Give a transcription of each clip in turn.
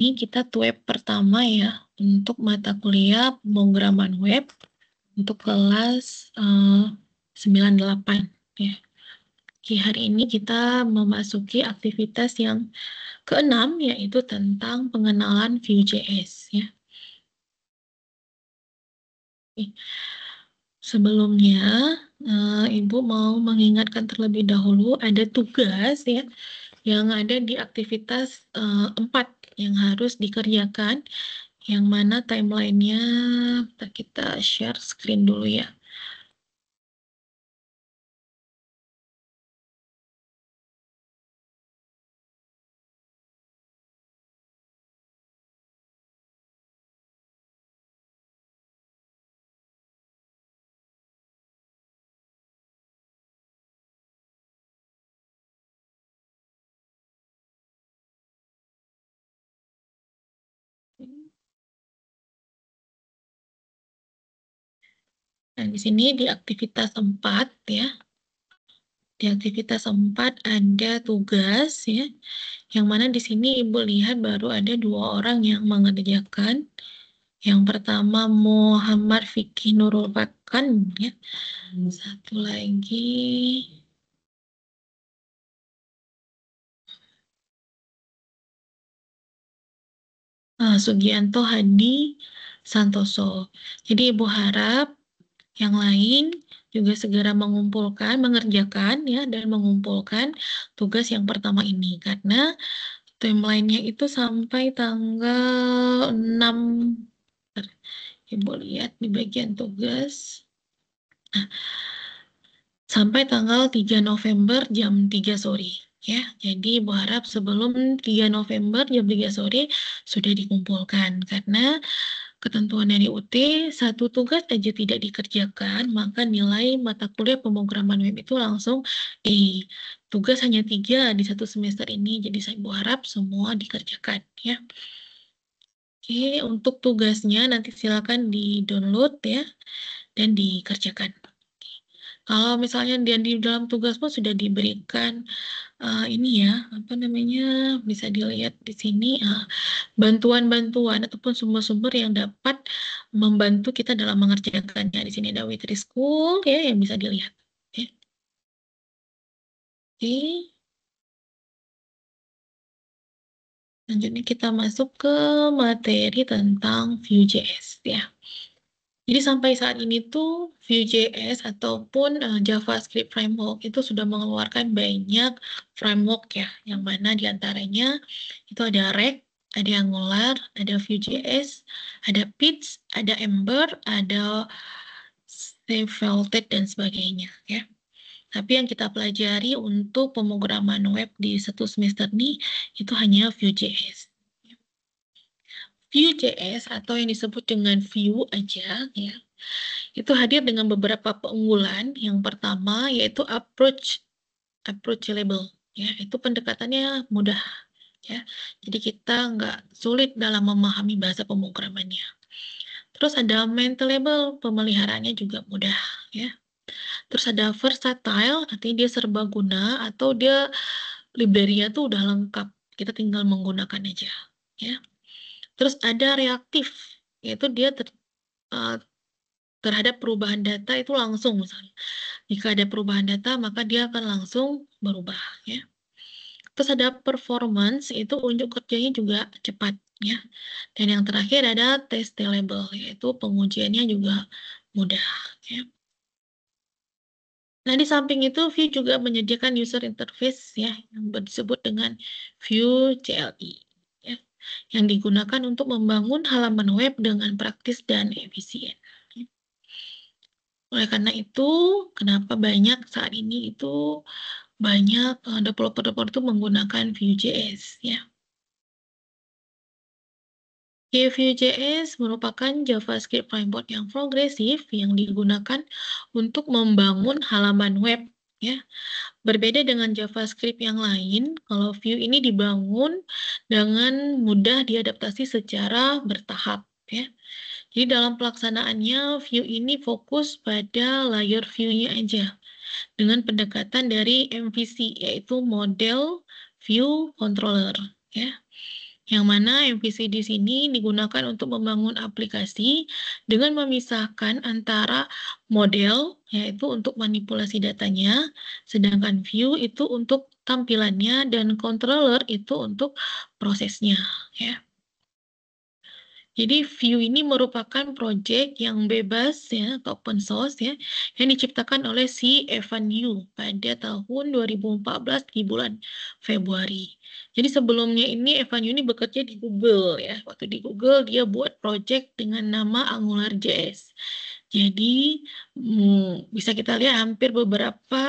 Ini kita web pertama ya, untuk mata kuliah pemrograman web untuk kelas 98 ya. Oke, hari ini kita memasuki aktivitas yang keenam, yaitu tentang pengenalan Vue.js ya. Sebelumnya, Ibu mau mengingatkan terlebih dahulu ada tugas ya yang ada di aktivitas 4 yang harus dikerjakan, yang mana timelinenya kita share screen dulu ya. Nah, di sini di aktivitas 4 ya. Di aktivitas 4 ada tugas ya. Yang mana di sini Ibu lihat baru ada 2 orang yang mengerjakan. Yang pertama Muhammad Fikih Nurul Fakan ya. Satu lagi Sugianto Hadi Santoso. Jadi Ibu harap yang lain juga segera mengerjakan ya, dan mengumpulkan tugas yang pertama ini. Karena timeline-nya itu sampai tanggal 6. Ibu lihat di bagian tugas. Nah, sampai tanggal 3 November jam 3 sore. Ya, jadi Ibu harap sebelum 3 November jam 3 sore sudah dikumpulkan. Karena ketentuan dari UT, satu tugas aja tidak dikerjakan, maka nilai mata kuliah pemrograman web itu langsung tugas hanya 3 di satu semester ini, jadi saya berharap semua dikerjakan ya. Oke, untuk tugasnya nanti silakan di-download ya dan dikerjakan. Kalau misalnya di dalam tugas pun sudah diberikan ini ya, apa namanya, bisa dilihat di sini bantuan-bantuan ataupun sumber-sumber yang dapat membantu kita dalam mengerjakannya. Di sini ada Witri School ya yang bisa dilihat. Ya. Oke. Selanjutnya kita masuk ke materi tentang Vue.js ya. Jadi sampai saat ini tuh Vue.js ataupun JavaScript framework itu sudah mengeluarkan banyak framework ya, yang mana diantaranya itu ada React, ada Angular, ada Vue.js, ada Pitch, ada Ember, ada Svelte dan sebagainya ya. Tapi yang kita pelajari untuk pemrograman web di satu semester ini itu hanya Vue.js. Vue.js atau yang disebut dengan Vue aja ya, itu hadir dengan beberapa keunggulan. Yang pertama yaitu approachable ya, itu pendekatannya mudah ya, jadi kita nggak sulit dalam memahami bahasa pemrogramannya. Terus ada maintainable, pemeliharaannya juga mudah ya. Terus ada versatile, artinya dia serbaguna atau dia library-nya tuh udah lengkap, kita tinggal menggunakan aja ya. Terus ada reaktif, yaitu dia terhadap perubahan data itu langsung, misalnya jika ada perubahan data maka dia akan langsung berubah ya. Terus ada performance, itu unjuk kerjanya juga cepat ya. Dan yang terakhir ada testable, yaitu pengujiannya juga mudah ya. Nah, di samping itu Vue juga menyediakan user interface ya yang disebut dengan Vue CLI ya, yang digunakan untuk membangun halaman web dengan praktis dan efisien. Oleh karena itu, kenapa banyak saat ini itu banyak developer-developer itu menggunakan Vue.js ya. Vue.js merupakan JavaScript framework yang progresif yang digunakan untuk membangun halaman web ya. Berbeda dengan JavaScript yang lain, kalau Vue ini dibangun dengan mudah diadaptasi secara bertahap ya. Jadi dalam pelaksanaannya Vue ini fokus pada layer view-nya aja dengan pendekatan dari MVC, yaitu model view controller ya. Yang mana MVC di sini digunakan untuk membangun aplikasi dengan memisahkan antara model, yaitu untuk manipulasi datanya, sedangkan view itu untuk tampilannya, dan controller itu untuk prosesnya, ya. Jadi Vue ini merupakan proyek yang bebas ya, atau open source ya, yang diciptakan oleh si Evan You pada tahun 2014 di bulan Februari. Jadi sebelumnya ini Evan You ini bekerja di Google ya. Waktu di Google dia buat proyek dengan nama AngularJS. Jadi bisa kita lihat hampir beberapa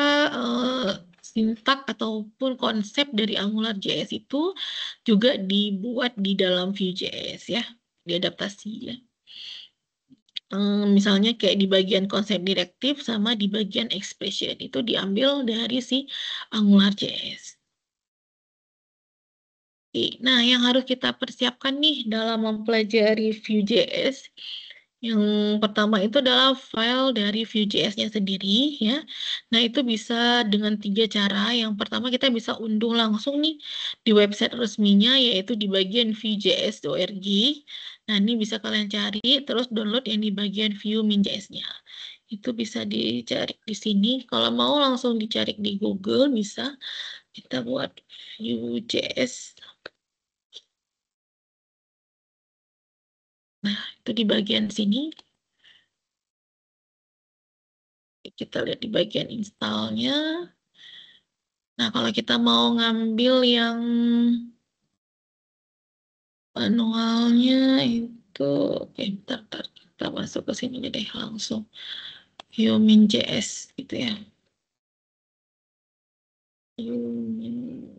sintak ataupun konsep dari AngularJS itu juga dibuat di dalam Vue.js ya, diadaptasi ya. Misalnya kayak di bagian konsep direktif sama di bagian expression itu diambil dari si AngularJS. Oke, nah yang harus kita persiapkan nih dalam mempelajari Vue.js, yang pertama itu adalah file dari Vue.js-nya sendiri ya. Nah, itu bisa dengan 3 cara. Yang pertama kita bisa unduh langsung nih di website resminya, yaitu di bagian vue.js.org. Nah, ini bisa kalian cari terus download yang di bagian Vue min.js-nya. Itu bisa dicari di sini. Kalau mau langsung dicari di Google bisa. Kita buat Vue.js. Nah, itu di bagian sini. Kita lihat di bagian installnya. Nah, kalau kita mau ngambil yang manualnya itu, oke, bentar, kita masuk ke sini deh langsung. Vue.min.js gitu ya. Vue.min.js.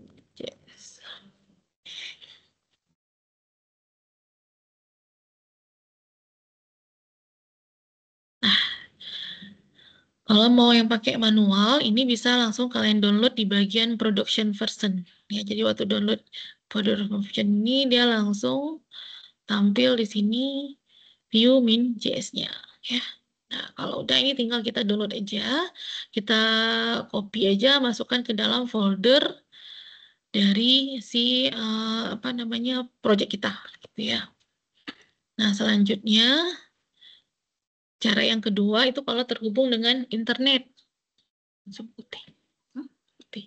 Kalau mau yang pakai manual, ini bisa langsung kalian download di bagian production version. Ya, jadi waktu download production version ini dia langsung tampil di sini Vue.min.js-nya. Ya. Nah, kalau udah ini tinggal kita download aja, kita copy aja, masukkan ke dalam folder dari si apa namanya project kita, gitu ya. Nah, selanjutnya cara yang kedua itu kalau terhubung dengan internet. Putih. Putih.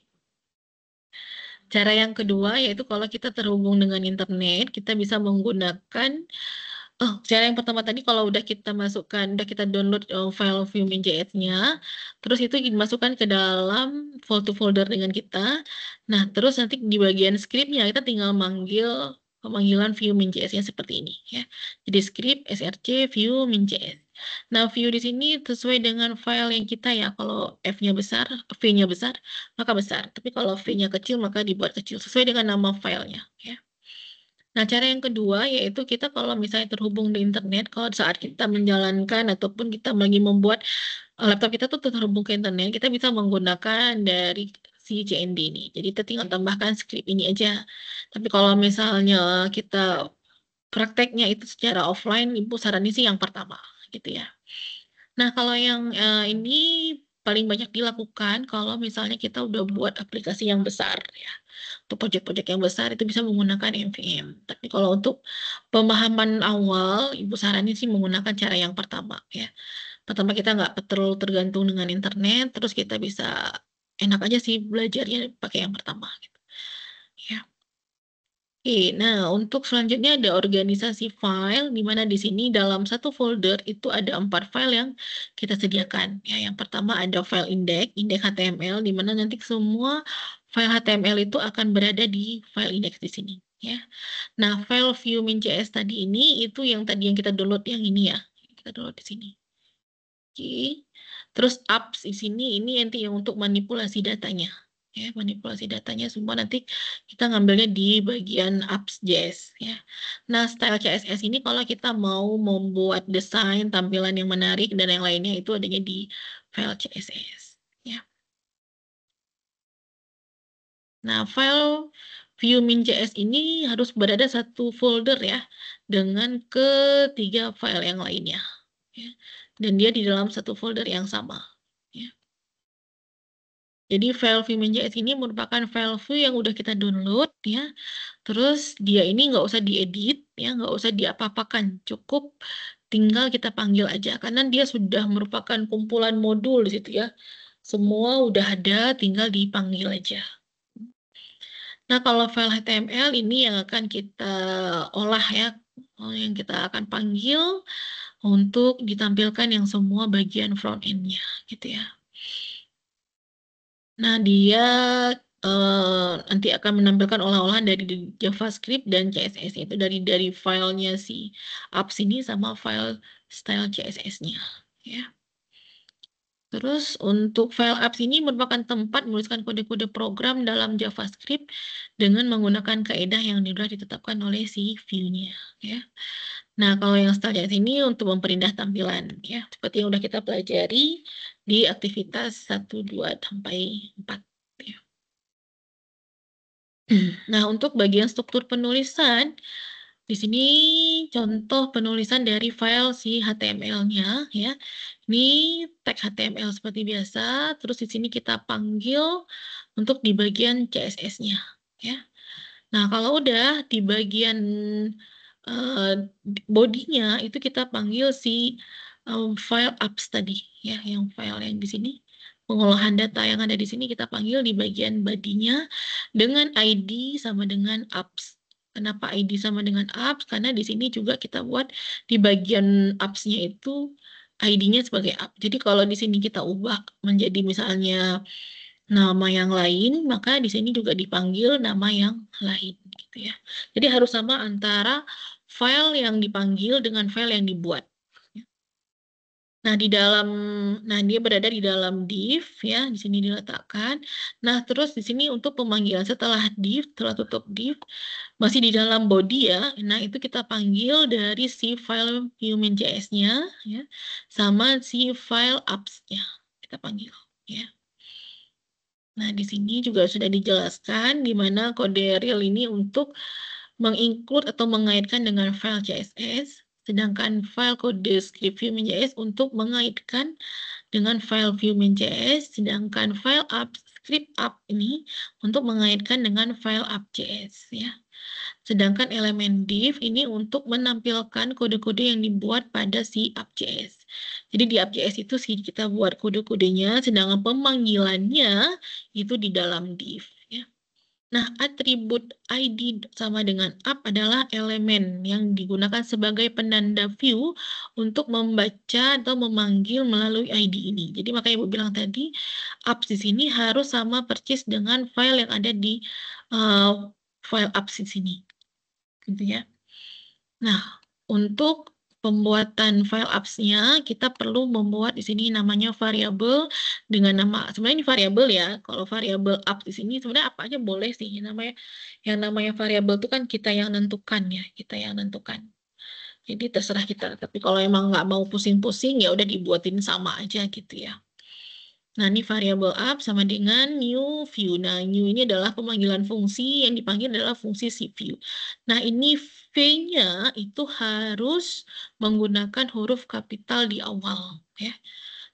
Cara yang kedua yaitu kalau kita terhubung dengan internet, kita bisa menggunakan cara yang pertama tadi kalau udah kita masukkan, udah kita download file Vue.min.js-nya, terus itu dimasukkan ke dalam folder dengan kita. Nah, terus nanti di bagian script-nya kita tinggal manggil pemanggilan Vue.min.js-nya seperti ini ya. Jadi script src Vue.min.js. Nah, Vue di sini sesuai dengan file yang kita ya. Kalau V-nya besar, V-nya besar, maka besar. Tapi kalau V-nya kecil, maka dibuat kecil sesuai dengan nama filenya ya. Nah, cara yang kedua yaitu kita kalau misalnya terhubung di internet, kalau saat kita menjalankan ataupun kita lagi membuat laptop kita tuh terhubung ke internet, kita bisa menggunakan dari si CND ini. Jadi kita tinggal tambahkan script ini aja. Tapi kalau misalnya kita prakteknya itu secara offline, Ibu saranin sih yang pertama, gitu ya. Nah, kalau yang ini paling banyak dilakukan kalau misalnya kita udah buat aplikasi yang besar ya. Untuk proyek-proyek yang besar itu bisa menggunakan NVM. Tapi kalau untuk pemahaman awal, Ibu saranin sih menggunakan cara yang pertama ya. Pertama kita nggak terlalu tergantung dengan internet, terus kita bisa enak aja sih belajarnya pakai yang pertama gitu. Ya. Oke, nah untuk selanjutnya ada organisasi file, di mana di sini dalam satu folder itu ada 4 file yang kita sediakan. Ya, yang pertama ada file index HTML, di mana nanti semua file HTML itu akan berada di file index di sini. Ya, nah file Vue.min.js tadi ini itu yang tadi yang kita download yang ini ya, kita download di sini. Oke, terus apps di sini ini nanti yang untuk manipulasi datanya. Ya, manipulasi datanya semua nanti kita ngambilnya di bagian apps.js ya. Nah, style CSS ini kalau kita mau membuat desain tampilan yang menarik dan yang lainnya itu adanya di file CSS ya. Nah, file Vue.min.js ini harus berada satu folder ya dengan ketiga file yang lainnya ya. Dan dia di dalam satu folder yang sama ya. Jadi file view.js ini merupakan file view yang udah kita download ya. Terus dia ini nggak usah diedit ya, nggak usah diapa-apakan, cukup tinggal kita panggil aja karena dia sudah merupakan kumpulan modul di situ ya. Semua udah ada, tinggal dipanggil aja. Nah, kalau file HTML ini yang akan kita olah ya, yang kita akan panggil untuk ditampilkan yang semua bagian front end-nya gitu ya. Nah, dia nanti akan menampilkan olah-olahan dari JavaScript dan CSS, itu dari filenya si apps ini sama file style CSS-nya ya. Terus untuk file apps ini merupakan tempat menuliskan kode-kode program dalam JavaScript dengan menggunakan kaidah yang sudah ditetapkan oleh si view-nya ya. Nah, kalau yang style CSS ini untuk memperindah tampilan ya, seperti yang sudah kita pelajari di aktivitas 1, 2 sampai 4 ya. Nah, untuk bagian struktur penulisan, di sini contoh penulisan dari file si HTML-nya ya. Ini tag HTML seperti biasa, terus di sini kita panggil untuk di bagian CSS-nya ya. Nah, kalau udah di bagian bodinya itu kita panggil si file apps tadi ya, yang file yang di sini. Pengolahan data yang ada di sini kita panggil di bagian bodinya dengan ID sama dengan apps. Kenapa ID sama dengan apps? Karena di sini juga kita buat di bagian apps-nya itu ID-nya sebagai app. Jadi kalau di sini kita ubah menjadi misalnya nama yang lain, maka di sini juga dipanggil nama yang lain gitu ya. Jadi harus sama antara file yang dipanggil dengan file yang dibuat. Nah, dia berada di dalam div ya, di sini diletakkan. Nah, terus di sini untuk pemanggilan setelah div, setelah tutup div, masih di dalam body ya. Nah, itu kita panggil dari si file view.js-nya ya, sama si file apps-nya. Kita panggil ya. Nah, di sini juga sudah dijelaskan di mana kode real ini untuk menginclude atau mengaitkan dengan file CSS, sedangkan file kode script view.js untuk mengaitkan dengan file view.js, sedangkan file app script app ini untuk mengaitkan dengan file app.js ya. Sedangkan elemen div ini untuk menampilkan kode-kode yang dibuat pada si app.js. Jadi di app.js itu sih kita buat kode-kodenya, sedangkan pemanggilannya itu di dalam div ya. Nah, atribut ID sama dengan app adalah elemen yang digunakan sebagai penanda view untuk membaca atau memanggil melalui ID ini. Jadi makanya Ibu bilang tadi, apps di sini harus sama persis dengan file yang ada di file apps di sini. Gitu ya. Nah, untuk pembuatan file apps-nya, kita perlu membuat di sini namanya variabel dengan nama, sebenarnya ini variabel ya, kalau variabel apps di sini sebenarnya apa aja boleh sih, yang namanya variabel itu kan kita yang nentukan ya, kita yang nentukan. Jadi terserah kita, tapi kalau emang nggak mau pusing-pusing, ya udah dibuatin sama aja gitu ya. Nah, ini variabel up sama dengan new view. Nah, new ini adalah pemanggilan fungsi, yang dipanggil adalah fungsi si view. Nah, ini V-nya itu harus menggunakan huruf kapital di awal. Ya.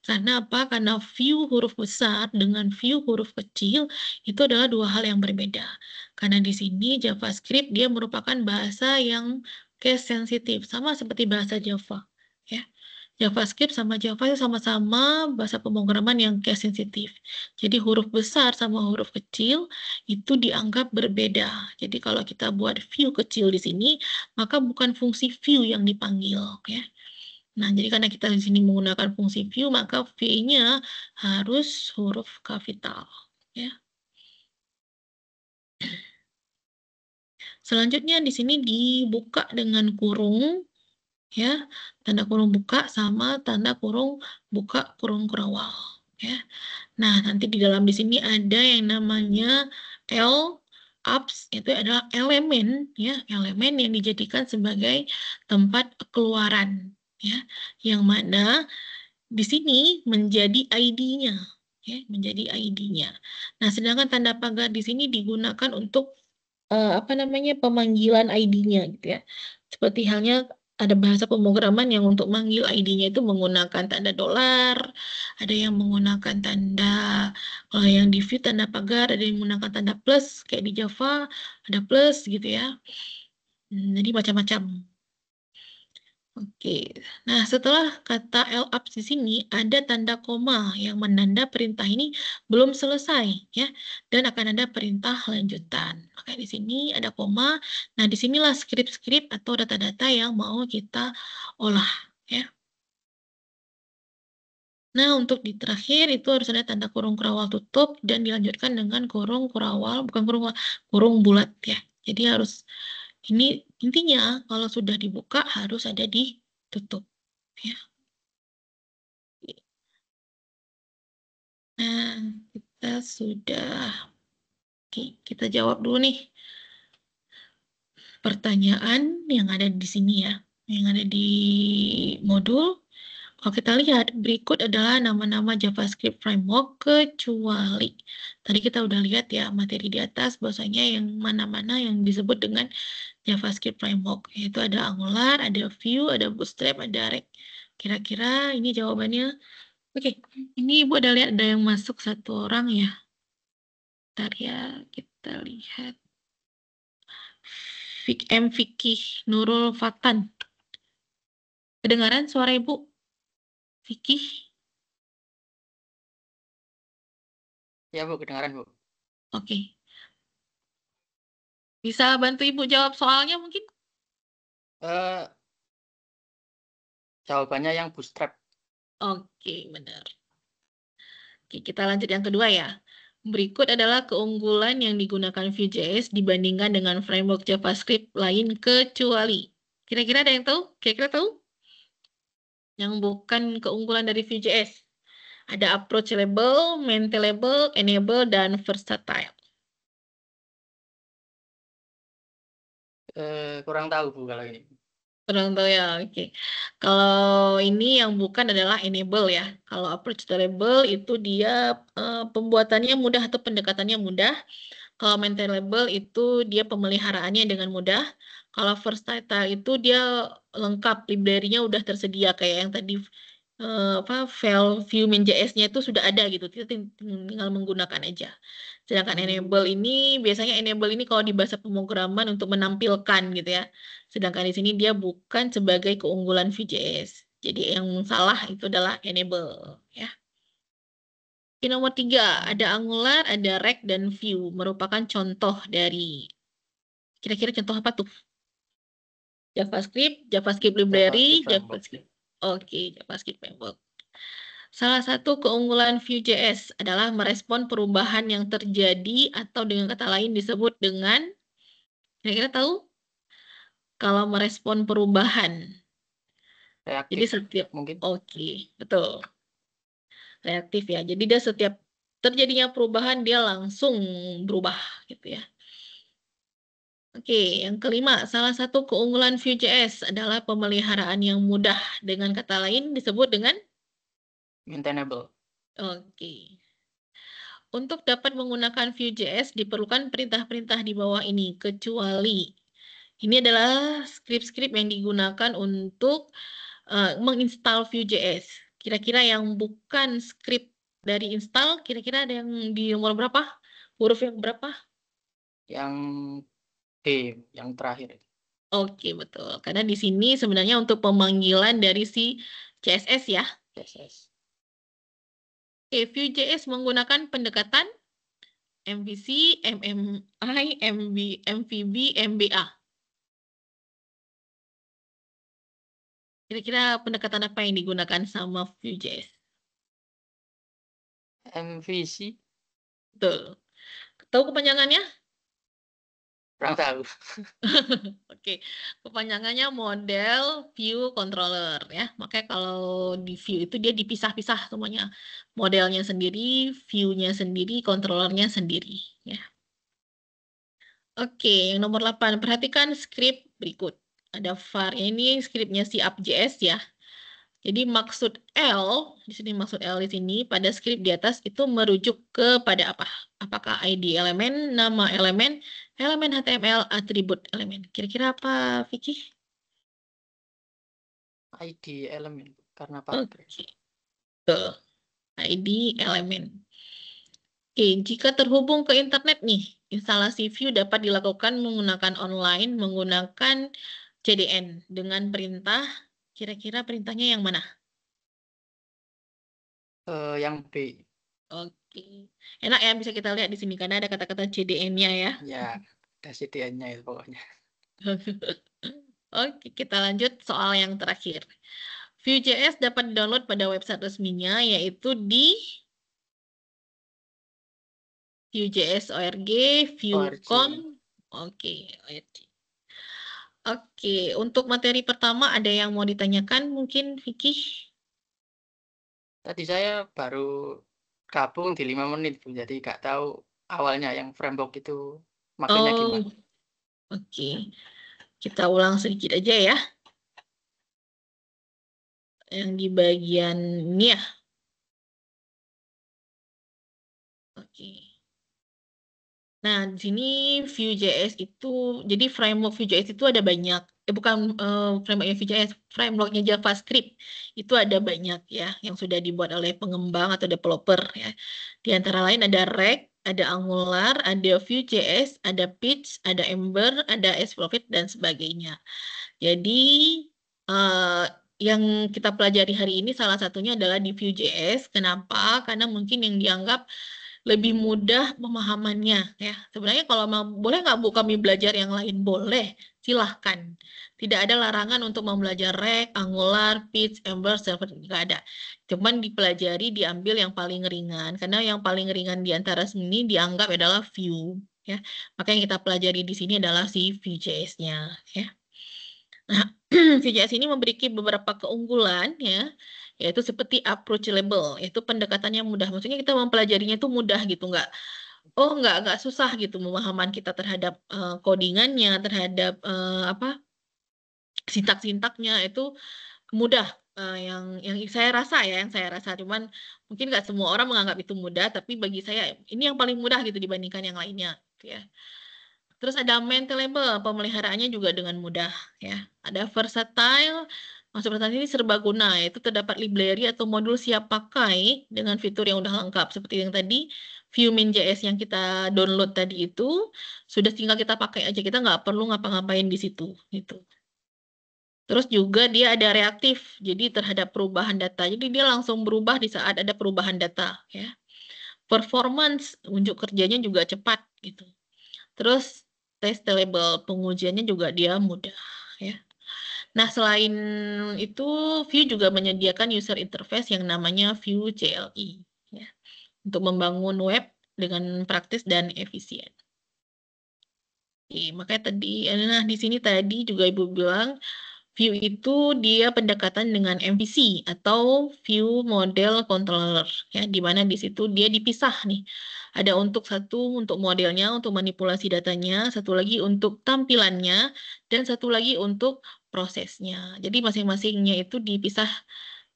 Karena apa? Karena view huruf besar dengan view huruf kecil itu adalah dua hal yang berbeda. Karena di sini JavaScript dia merupakan bahasa yang case sensitif, sama seperti bahasa Java. Ya. JavaScript sama Java itu sama-sama bahasa pemrograman yang case sensitif. Jadi huruf besar sama huruf kecil itu dianggap berbeda. Jadi kalau kita buat view kecil di sini, maka bukan fungsi view yang dipanggil, ya. Nah, jadi karena kita di sini menggunakan fungsi view, maka V-nya harus huruf kapital, ya. Selanjutnya di sini dibuka dengan kurung, ya, tanda kurung buka sama tanda kurung buka kurung kurawal ya. Nah, nanti di dalam di sini ada yang namanya L apps, itu adalah elemen ya, elemen yang dijadikan sebagai tempat keluaran ya, yang mana di sini menjadi ID-nya ya, menjadi ID-nya. Nah, sedangkan tanda pagar di sini digunakan untuk apa namanya, pemanggilan ID-nya gitu ya. Seperti halnya ada bahasa pemrograman yang untuk manggil ID-nya itu menggunakan tanda dolar, ada yang menggunakan tanda, kalau yang di Vue tanda pagar, ada yang menggunakan tanda plus, kayak di Java ada plus gitu ya. Jadi macam-macam. Oke, nah setelah kata LApps di sini ada tanda koma yang menanda perintah ini belum selesai ya, dan akan ada perintah lanjutan. Maka di sini ada koma. Nah disinilah skrip-skrip atau data-data yang mau kita olah ya. Nah untuk di terakhir itu harus ada tanda kurung kurawal tutup dan dilanjutkan dengan kurung kurawal, bukan kurung bulat ya. Jadi harus ini intinya kalau sudah dibuka harus ada ditutup ya. Nah, kita sudah. Oke, kita jawab dulu nih pertanyaan yang ada di sini ya, yang ada di modul. Kalau kita lihat, berikut adalah nama-nama JavaScript framework kecuali. Tadi kita udah lihat ya materi di atas bahwasanya yang mana-mana yang disebut dengan JavaScript framework. Yaitu ada Angular, ada Vue, ada Bootstrap, ada React. Kira-kira ini jawabannya. Oke, ini Ibu ada lihat ada yang masuk satu orang ya. Bentar ya, kita lihat. Vicky Nurul Fatan. Kedengaran suara Ibu? Vicky? Ya Bu, kedengaran Bu. Oke. Bisa bantu Ibu jawab soalnya mungkin? Eh, Jawabannya yang bootstrap. Oke, benar. Oke, kita lanjut yang kedua ya. Berikut adalah keunggulan yang digunakan Vue.js dibandingkan dengan framework JavaScript lain kecuali. Kira-kira ada yang tahu? Kira-kira tahu? Yang bukan keunggulan dari Vue.js. Ada approachable, maintainable, enable, dan versatile. Kurang tahu Bu kalau ini. Kurang tahu ya, oke. Kalau ini yang bukan adalah enable ya. Kalau approachable itu dia pembuatannya mudah atau pendekatannya mudah. Kalau maintainable itu dia pemeliharaannya dengan mudah. Kalau versatile itu dia lengkap, library-nya udah tersedia kayak yang tadi file view min.js-nya itu sudah ada gitu. Kita tinggal menggunakan aja. Sedangkan enable ini biasanya enable ini kalau di bahasa pemrograman untuk menampilkan gitu ya. Sedangkan di sini dia bukan sebagai keunggulan Vue.js. Jadi yang salah itu adalah enable ya. Oke, nomor 3, ada Angular, ada React, dan Vue. Merupakan contoh dari, kira-kira contoh apa tuh? JavaScript, JavaScript library, JavaScript framework. JavaScript. Oke, JavaScript framework. Salah satu keunggulan Vue.js adalah merespon perubahan yang terjadi atau dengan kata lain disebut dengan, kira-kira tahu? Kalau merespon perubahan. Jadi Reaktif setiap, mungkin. oke, betul. Reaktif ya. Jadi dia setiap terjadinya perubahan dia langsung berubah gitu ya. Oke, yang kelima, salah satu keunggulan Vue.js adalah pemeliharaan yang mudah. Dengan kata lain disebut dengan Maintainable. oke. Untuk dapat menggunakan Vue.js diperlukan perintah-perintah di bawah ini, kecuali ini adalah skrip-skrip yang digunakan untuk menginstal Vue.js. Kira-kira yang bukan skrip dari install, kira-kira ada yang di nomor berapa? Huruf yang berapa? Yang D, yang terakhir. Oke, betul. Karena di sini sebenarnya untuk pemanggilan dari si CSS ya. CSS. Oke, Vue.js menggunakan pendekatan MVC, MMI, MVB, MBA. Kira-kira pendekatan apa yang digunakan sama Vue.js? MVC. Betul. Tahu kepanjangannya? Kurang tahu. Oke, kepanjangannya model view controller ya. Makanya kalau di view itu dia dipisah-pisah semuanya. Modelnya sendiri, view-nya sendiri, controllernya sendiri ya. Oke, yang nomor 8, perhatikan skrip berikut. Ada var, ini skripnya si app.js ya. Jadi maksud L, di sini maksud L di sini pada skrip di atas itu merujuk kepada apa? Apakah ID elemen, nama elemen, elemen HTML, atribut elemen. Kira-kira apa, Vicky? ID elemen karena Oke, paragraf. tuh, ID elemen. Oke, jika terhubung ke internet nih, instalasi Vue dapat dilakukan menggunakan online, menggunakan CDN dengan perintah, kira-kira perintahnya yang mana? Yang B. Oke, enak ya bisa kita lihat di sini karena ada kata-kata CDN-nya ya. Ya, ada CDN-nya itu pokoknya. Oke, kita lanjut soal yang terakhir. Vue.js dapat download pada website resminya yaitu di Vue.js org, Vue.com. ORG. Oke, ORG. Oke, untuk materi pertama ada yang mau ditanyakan mungkin Vicky? Tadi saya baru gabung di 5 menit, Bu. Jadi nggak tahu awalnya yang framework itu makainya Oh, gimana. oke. Kita ulang sedikit aja ya. Yang di bagian ini ya. Oke. Nah, di sini Vue.js itu, jadi framework Vue.js itu ada banyak. Bukan frameworknya Vue.js, frameworknya JavaScript itu ada banyak ya, yang sudah dibuat oleh pengembang atau developer ya. Di antara lain ada React, ada Angular, ada Vue.js, ada Pitch, ada Ember, ada Explorate dan sebagainya. Jadi eh, yang kita pelajari hari ini salah satunya adalah di Vue.js. Kenapa? Karena mungkin yang dianggap lebih mudah pemahamannya ya. Sebenarnya kalau mau boleh nggak Bu kami belajar yang lain? Boleh, silahkan. Tidak ada larangan untuk mempelajari React, Angular, Pitch, Ember, Server, nggak ada. Cuman dipelajari, diambil yang paling ringan. Karena yang paling ringan di antara sini dianggap adalah Vue. Ya. Makanya yang kita pelajari di sini adalah si Vue.js-nya. Ya. Nah, Vue.js ini memiliki beberapa keunggulan ya, yaitu seperti approachable, yaitu pendekatannya mudah. Maksudnya kita mempelajarinya itu mudah gitu, nggak susah gitu pemahaman kita terhadap codingannya, terhadap apa sintak-sintaknya itu mudah. Yang saya rasa ya, yang saya rasa cuman mungkin nggak semua orang menganggap itu mudah, tapi bagi saya ini yang paling mudah gitu dibandingkan yang lainnya, gitu ya. Terus ada maintainable, pemeliharaannya juga dengan mudah ya. Ada versatile, maksud versatile ini serbaguna, yaitu terdapat library atau modul siap pakai dengan fitur yang udah lengkap seperti yang tadi Vue.min.js yang kita download tadi itu sudah tinggal kita pakai aja, kita nggak perlu ngapa-ngapain di situ gitu. Terus juga dia ada reaktif, jadi terhadap perubahan data. Jadi dia langsung berubah di saat ada perubahan data ya. Performance unjuk kerjanya juga cepat gitu. Terus testable, pengujiannya juga dia mudah ya. Nah, selain itu Vue juga menyediakan user interface yang namanya Vue CLI ya, untuk membangun web dengan praktis dan efisien. Oke, makanya tadi, nah di sini tadi juga Ibu bilang Vue itu dia pendekatan dengan MVC atau Vue Model Controller ya, di mana di situ dia dipisah nih. Ada satu untuk modelnya, untuk manipulasi datanya, satu lagi untuk tampilannya, dan satu lagi untuk prosesnya. Jadi masing-masingnya itu dipisah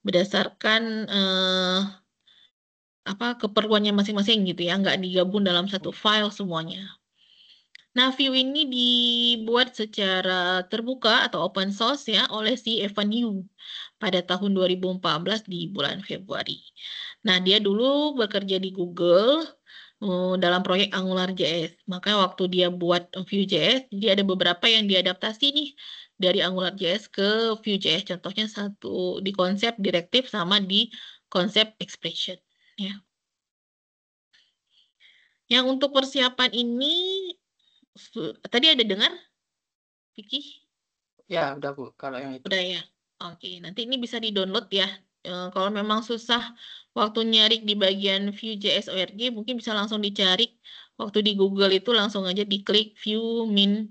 berdasarkan apa keperluannya masing-masing gitu ya, nggak digabung dalam satu file semuanya. Nah, Vue ini dibuat secara terbuka atau open source ya oleh si Evan You pada tahun 2014 di bulan Februari. Nah, dia dulu bekerja di Google dalam proyek AngularJS. Makanya waktu dia buat Vue.js, dia ada beberapa yang diadaptasi nih dari AngularJS ke Vue.js. Contohnya satu di konsep direktif sama di konsep expression. Ya. Yang untuk persiapan ini, tadi ada dengar, Vicky? Ya, udah Bu, kalau yang itu. Udah ya. Oke, nanti ini bisa di-download ya. Kalau memang susah waktu nyari di bagian Vue.js org, mungkin bisa langsung dicari waktu di Google itu langsung aja diklik vue.min.js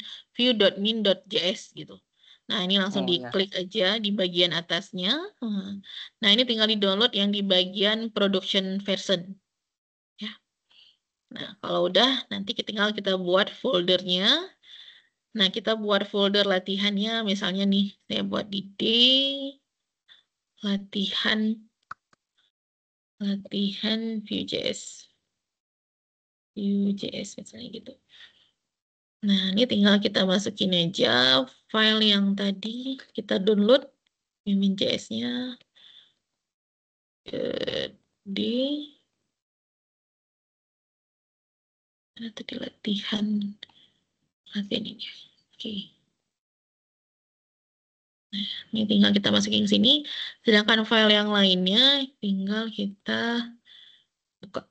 gitu. Nah, ini langsung Oh ya. diklik aja di bagian atasnya. Nah, ini tinggal di-download yang di bagian production version ya. Nah, kalau udah nanti tinggal kita buat foldernya. Nah, kita buat folder latihannya, misalnya nih, saya buat di D, latihan Vue.js. Vue.js misalnya gitu. Nah, ini tinggal kita masukin aja file yang tadi kita download. vue.js-nya di mana tadi latihan ini. Oke. Ini tinggal kita masukin sini. Sedangkan file yang lainnya tinggal kita buka.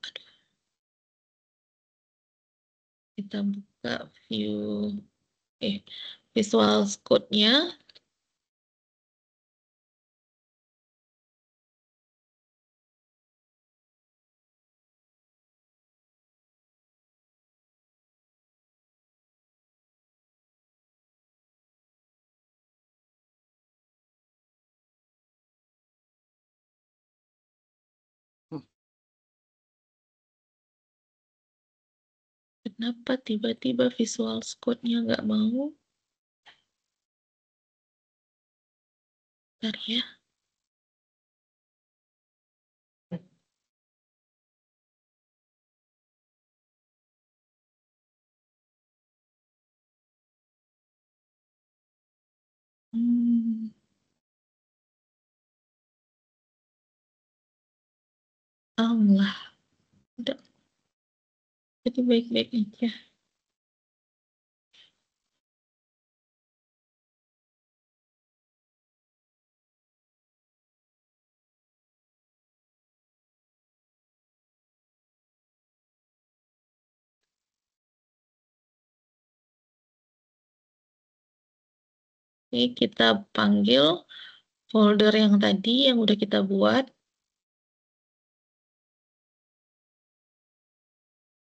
Kita buka Visual Code-nya. Kenapa tiba-tiba Visual Code-nya nggak mau? Bentar ya. Allah. Udah. Jadi baik-baik aja. Oke, kita panggil folder yang tadi yang udah kita buat.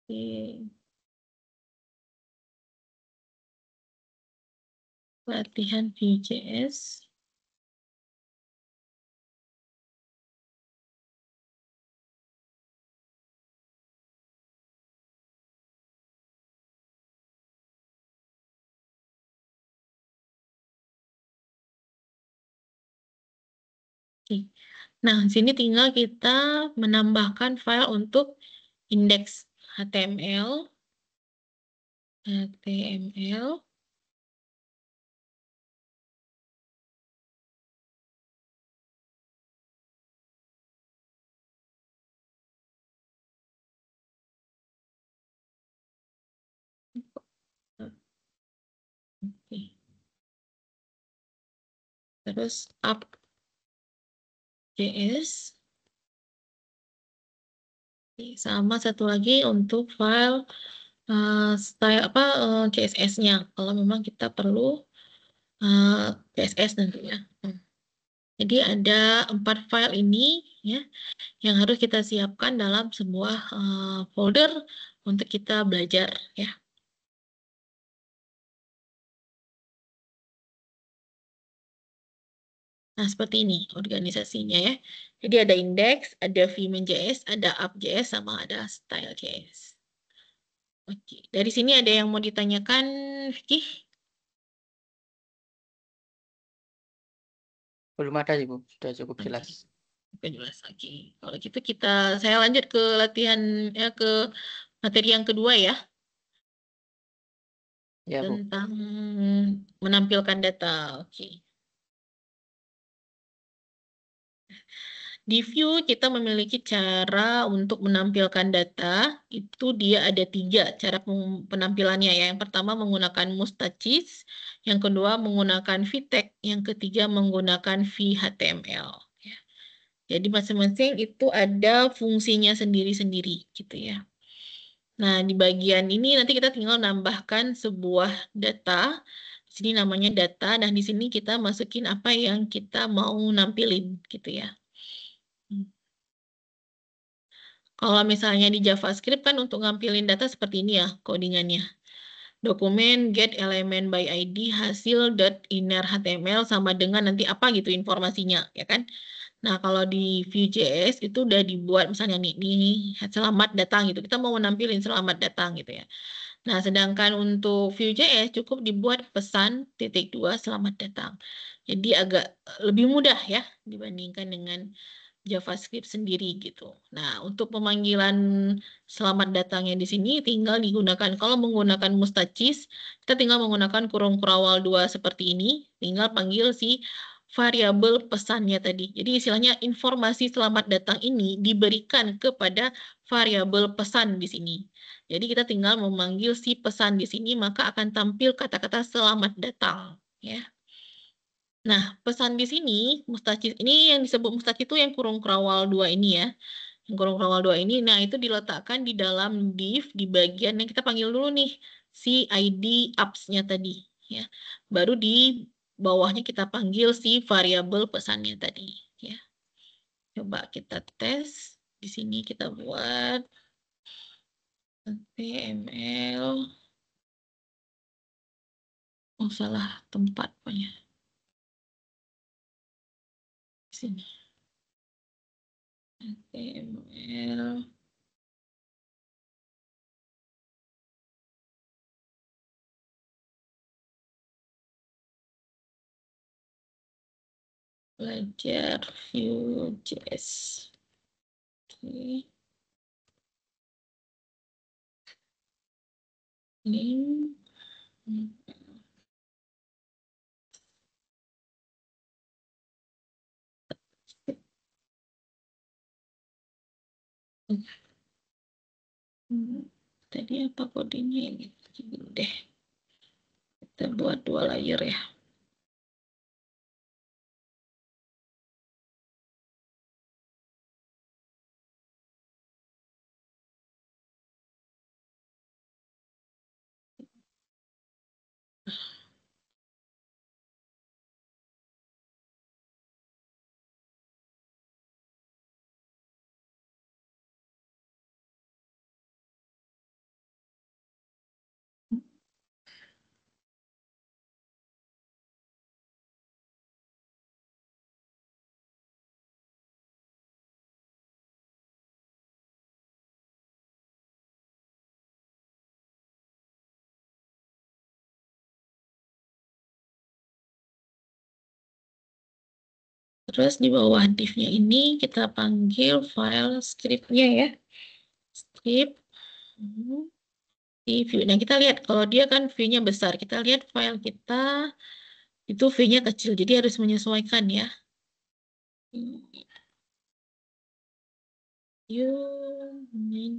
Oke. Latihan Vue.js. Oke. Nah, sini tinggal kita menambahkan file untuk indeks HTML. Oke. Terus app.js. Sama satu lagi untuk file style CSS-nya. Kalau memang kita perlu CSS nanti ya. Jadi ada 4 file ini ya yang harus kita siapkan dalam sebuah folder untuk kita belajar ya. Nah, seperti ini organisasinya ya. Jadi ada index, ada vue.js, ada app.js, sama ada style.js. Oke, dari sini ada yang mau ditanyakan, Vicky? Belum ada sih, Bu. Sudah cukup jelas. Oke, jelas. Oke. Kalau gitu saya lanjut ke latihan ke materi yang kedua ya, Ya, Bu. tentang menampilkan data. Oke. Di Vue kita memiliki cara untuk menampilkan data, itu dia ada 3 cara penampilannya ya. Yang pertama menggunakan Mustaches, yang kedua menggunakan VTEX, yang ketiga menggunakan VHTML. Ya. Jadi masing-masing itu ada fungsinya sendiri-sendiri gitu ya. Nah, di bagian ini nanti kita tinggal nambahkan sebuah data. Di sini namanya data, dan di sini kita masukin apa yang kita mau nampilin gitu ya. Kalau misalnya di JavaScript kan untuk ngampilin data seperti ini ya codingannya. Dokumen get element by ID hasil dot inner HTML sama dengan nanti apa gitu informasinya ya kan. Nah, kalau di Vue.js itu udah dibuat misalnya nih selamat datang gitu. Kita mau menampilin selamat datang gitu ya. Nah, sedangkan untuk Vue.js cukup dibuat pesan .2 selamat datang. Jadi agak lebih mudah ya dibandingkan dengan JavaScript sendiri gitu. Nah, untuk pemanggilan selamat datangnya di sini tinggal digunakan, kalau menggunakan Mustaches, kita tinggal menggunakan kurung kurawal 2 seperti ini, tinggal panggil si variabel pesannya tadi. Jadi istilahnya informasi selamat datang ini diberikan kepada variabel pesan di sini. Jadi kita tinggal memanggil si pesan di sini, maka akan tampil kata-kata selamat datang. Ya. Nah, pesan di sini, mustaqil ini yang disebut mustaqil itu yang kurung kerawal 2 ini ya. Yang kurung kerawal 2 ini, nah itu diletakkan di dalam div di bagian yang kita panggil dulu nih, si ID apps-nya tadi. Ya. Baru di bawahnya kita panggil si variabel pesannya tadi. Ya. Coba kita tes. Di sini kita buat HTML. Oh, salah tempat punya. Di sini. HTML. Belajar Vue.js. Oke. Ini. Tadi apa kodenya ini? Deh. Kita buat 2 layer ya. Terus di bawah div-nya ini kita panggil file script-nya ya. Script. Di view. Nah, kita lihat kalau dia kan view-nya besar. Kita lihat file kita itu view-nya kecil. Jadi harus menyesuaikan ya. Vue.js.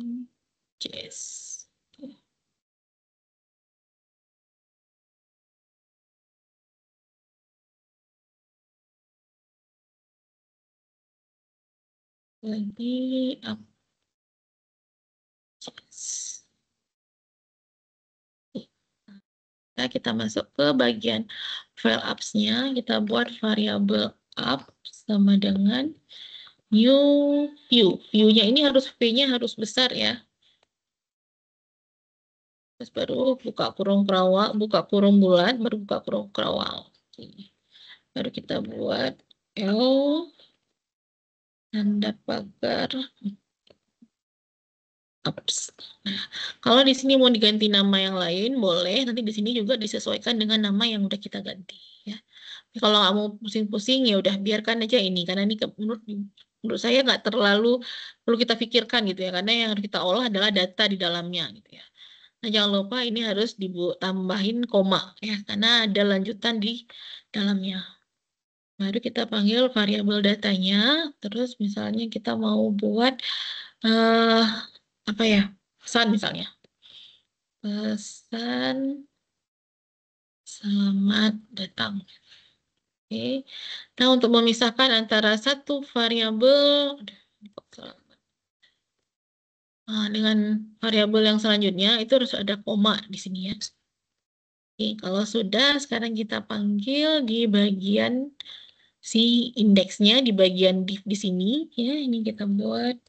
Lagi up. Nah, kita masuk ke bagian file apps-nya. Kita buat variabel up sama dengan new view. View-nya ini harus V-nya harus besar ya. Terus baru buka kurung kerawal, buka kurung bulat, baru buka kurung kerawal. Baru kita buat L tanda pagar apps. Nah, kalau di sini mau diganti nama yang lain, boleh. Nanti di sini juga disesuaikan dengan nama yang udah kita ganti. Ya. Tapi kalau nggak mau pusing-pusing, ya udah biarkan aja ini. Karena ini menurut saya nggak terlalu perlu kita pikirkan gitu ya. Karena yang harus kita olah adalah data di dalamnya gitu ya. Nah, jangan lupa ini harus ditambahin koma ya. Karena ada lanjutan di dalamnya. Baru kita panggil variabel datanya. Terus misalnya kita mau buat eh apa ya? Pesan misalnya. Pesan selamat datang. Oke. Nah, untuk memisahkan antara satu variabel dengan variabel yang selanjutnya itu harus ada koma di sini ya. Oke, kalau sudah sekarang kita panggil di bagian si indeksnya di bagian div di sini ya. Ini kita buat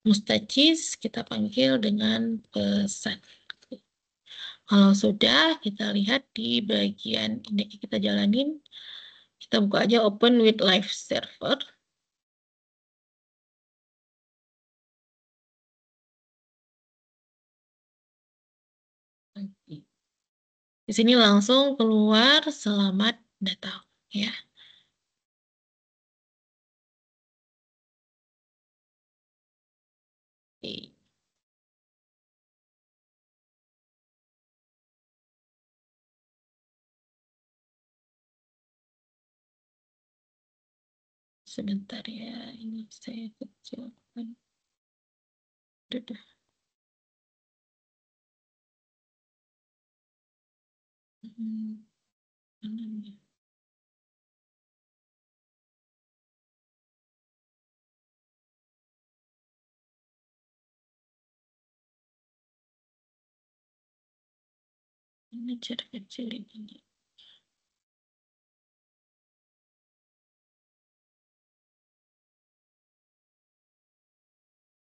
mustachis, kita panggil dengan pesan. Kalau sudah, kita lihat di bagian indeks yang kita jalanin. Kita buka aja open with live server. Di sini langsung keluar selamat datang ya. Oke. Sebentar ya, ini saya kecilkan. Duh. Mana nih? Ini cara kecilin ini.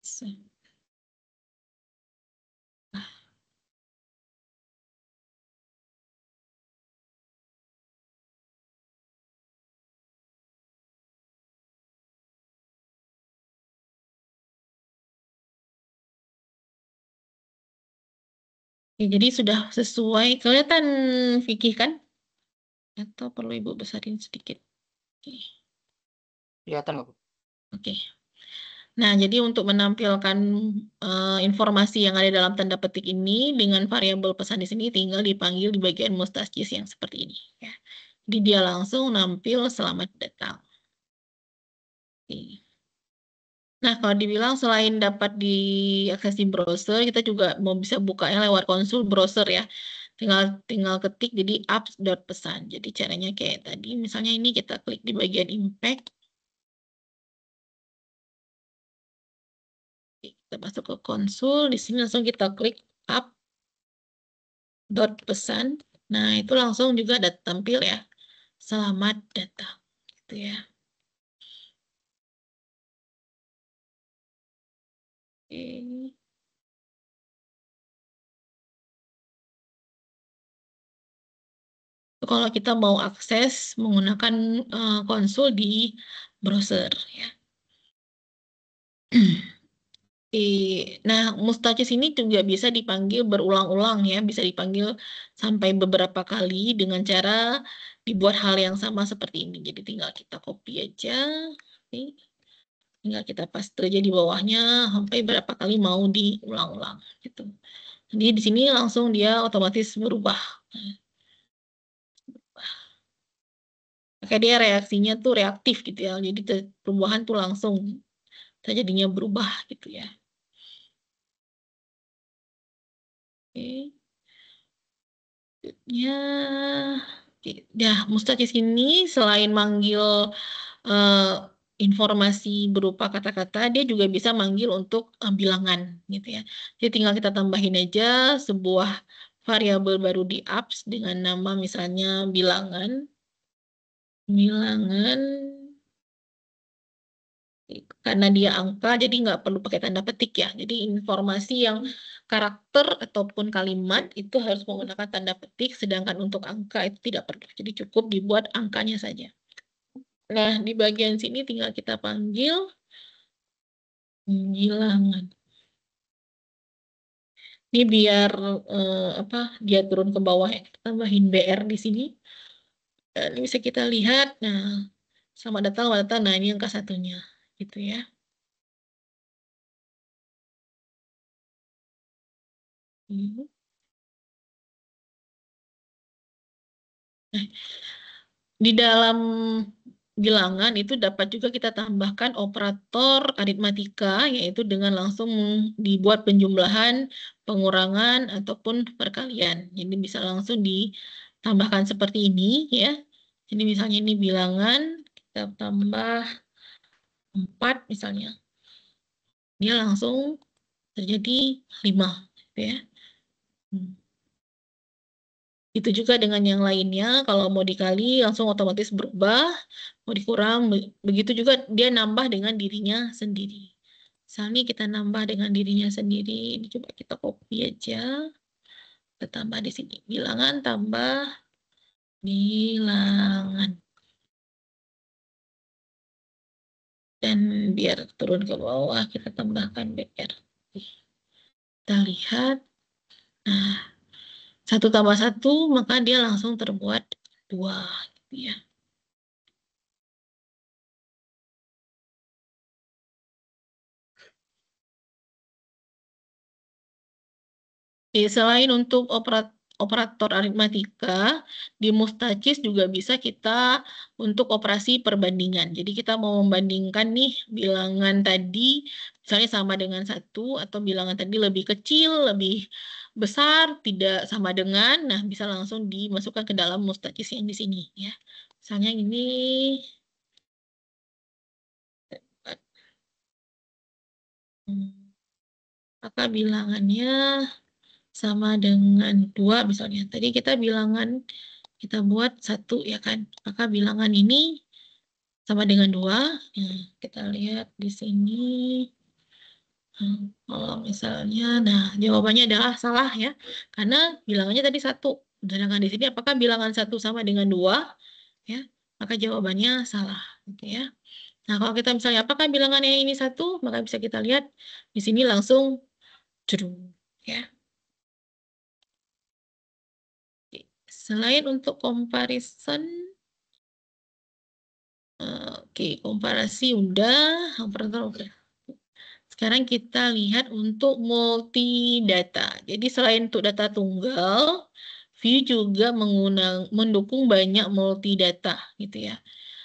So. Ya, jadi sudah sesuai. Kelihatan Vicky kan? Atau perlu Ibu besarin sedikit? Oke. Kelihatan kok, Bu. Oke. Nah, jadi untuk menampilkan informasi yang ada dalam tanda petik ini dengan variabel pesan di sini tinggal dipanggil di bagian mustajis yang seperti ini. Ya. Jadi dia langsung nampil selamat datang. Oke. Nah, kalau dibilang selain dapat diakses di browser, kita juga mau bisa bukanya lewat konsul browser ya. Tinggal ketik jadi apps.pesan. Jadi caranya kayak tadi, misalnya ini kita klik di bagian impact. Kita masuk ke konsul, di sini langsung kita klik app.pesan. Nah, itu langsung juga ada tampil ya. Selamat datang. Gitu ya. Oke. Kalau kita mau akses menggunakan konsul di browser ya. Nah, mustajis ini juga bisa dipanggil berulang-ulang ya, bisa dipanggil sampai beberapa kali dengan cara dibuat hal yang sama seperti ini. Jadi tinggal kita copy aja, oke. Tinggal kita paste aja di bawahnya sampai berapa kali mau diulang-ulang gitu. Jadi di sini langsung dia otomatis berubah. Kayak dia reaksinya tuh reaktif gitu ya. Jadi perubahan tuh langsung terjadinya berubah gitu ya. Oke. Ya, ya mustajis ini selain manggil eh, informasi berupa kata-kata, dia juga bisa manggil untuk bilangan gitu ya. Jadi tinggal kita tambahin aja sebuah variabel baru di apps dengan nama misalnya bilangan, bilangan karena dia angka, jadi nggak perlu pakai tanda petik ya. Jadi informasi yang karakter ataupun kalimat itu harus menggunakan tanda petik, sedangkan untuk angka itu tidak perlu. Jadi cukup dibuat angkanya saja. Nah, di bagian sini tinggal kita panggil bilangan. Ini biar apa dia turun ke bawah ya. Kita tambahin BR di sini. Ini bisa kita lihat. Nah, selamat datang, selamat datang. Nah, ini angka satunya. Gitu ya. Hmm. Nah, di dalam bilangan itu dapat juga kita tambahkan operator aritmatika, yaitu dengan langsung dibuat penjumlahan, pengurangan, ataupun perkalian. Jadi bisa langsung ditambahkan seperti ini ya. Jadi misalnya ini bilangan, kita tambah 4 misalnya. Dia langsung terjadi 5. Gitu ya. Itu juga dengan yang lainnya, kalau mau dikali langsung otomatis berubah, mau dikurang, begitu juga dia nambah dengan dirinya sendiri. Misalnya kita nambah dengan dirinya sendiri, ini coba kita copy aja, kita tambah di sini, bilangan tambah bilangan. Dan biar turun ke bawah, kita tambahkan BR. Kita lihat, nah, 1 tambah 1, maka dia langsung terbuat 2. Gitu ya. Selain untuk operator aritmatika, di Mustaqis juga bisa kita untuk operasi perbandingan. Jadi kita mau membandingkan nih bilangan tadi, misalnya sama dengan 1, atau bilangan tadi lebih kecil, lebih besar, tidak sama dengan, nah bisa langsung dimasukkan ke dalam Mustaqis yang di sini ya. Misalnya ini maka bilangannya sama dengan 2 misalnya. Tadi kita bilangan kita buat 1 ya kan. Maka bilangan ini sama dengan 2. Nah, kita lihat di sini. Kalau misalnya, nah jawabannya adalah salah ya. Karena bilangannya tadi 1. Sedangkan di sini apakah bilangan 1 sama dengan 2? Ya, maka jawabannya salah. Gitu ya. Nah, kalau kita misalnya apakah bilangannya ini 1? Maka bisa kita lihat di sini langsung true. Ya. Selain untuk comparison, oke, komparasi udah, operator udah. Sekarang kita lihat untuk multi data. Jadi selain untuk data tunggal, View juga mendukung banyak multi data, gitu ya.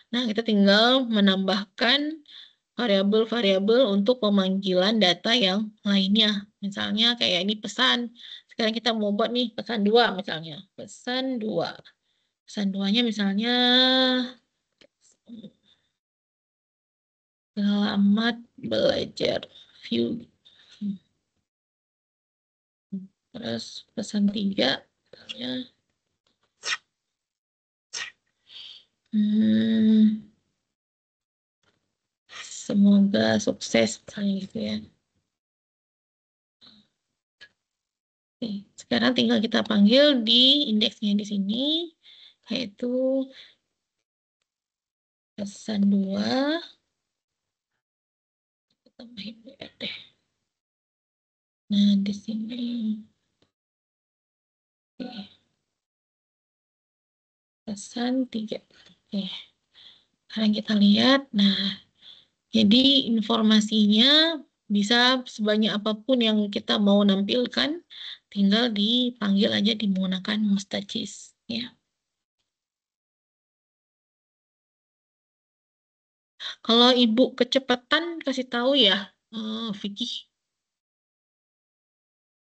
Nah, kita tinggal menambahkan variabel-variabel untuk pemanggilan data yang lainnya. Misalnya kayak ini pesan. Sekarang kita mau buat nih pesan 2 misalnya. Pesan 2. Pesan 2-nya misalnya selamat belajar View. Terus pesan 3 misalnya semoga sukses misalnya gitu ya. Oke, sekarang tinggal kita panggil di indeksnya di sini, yaitu pesan 2. Kita tambahin BR deh. Nah, di sini. Oke. Pesan 3. Oke. Sekarang kita lihat. Nah, jadi informasinya bisa sebanyak apapun yang kita mau nampilkan, tinggal dipanggil aja menggunakan Mustaqis. Ya. Kalau Ibu kecepatan kasih tahu ya, Vicky.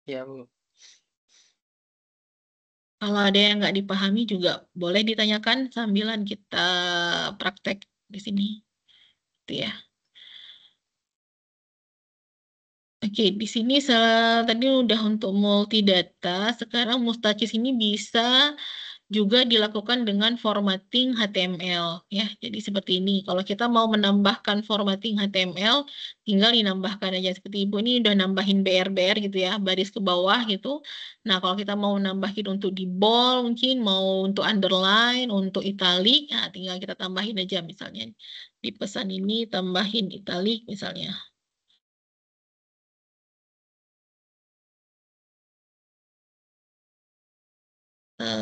Ya, Bu. Kalau ada yang nggak dipahami juga boleh ditanyakan sambilan kita praktek di sini. Gitu ya. Oke, di sini tadi udah untuk multi data. Sekarang Mustaqis ini bisa juga dilakukan dengan formatting HTML ya. Jadi seperti ini. Kalau kita mau menambahkan formatting HTML, tinggal dinambahkan aja seperti Ibu ini udah nambahin BR gitu ya, baris ke bawah gitu. Nah, kalau kita mau nambahin untuk di bold mungkin mau untuk underline, untuk italic, nah tinggal kita tambahin aja misalnya di pesan ini tambahin italic misalnya.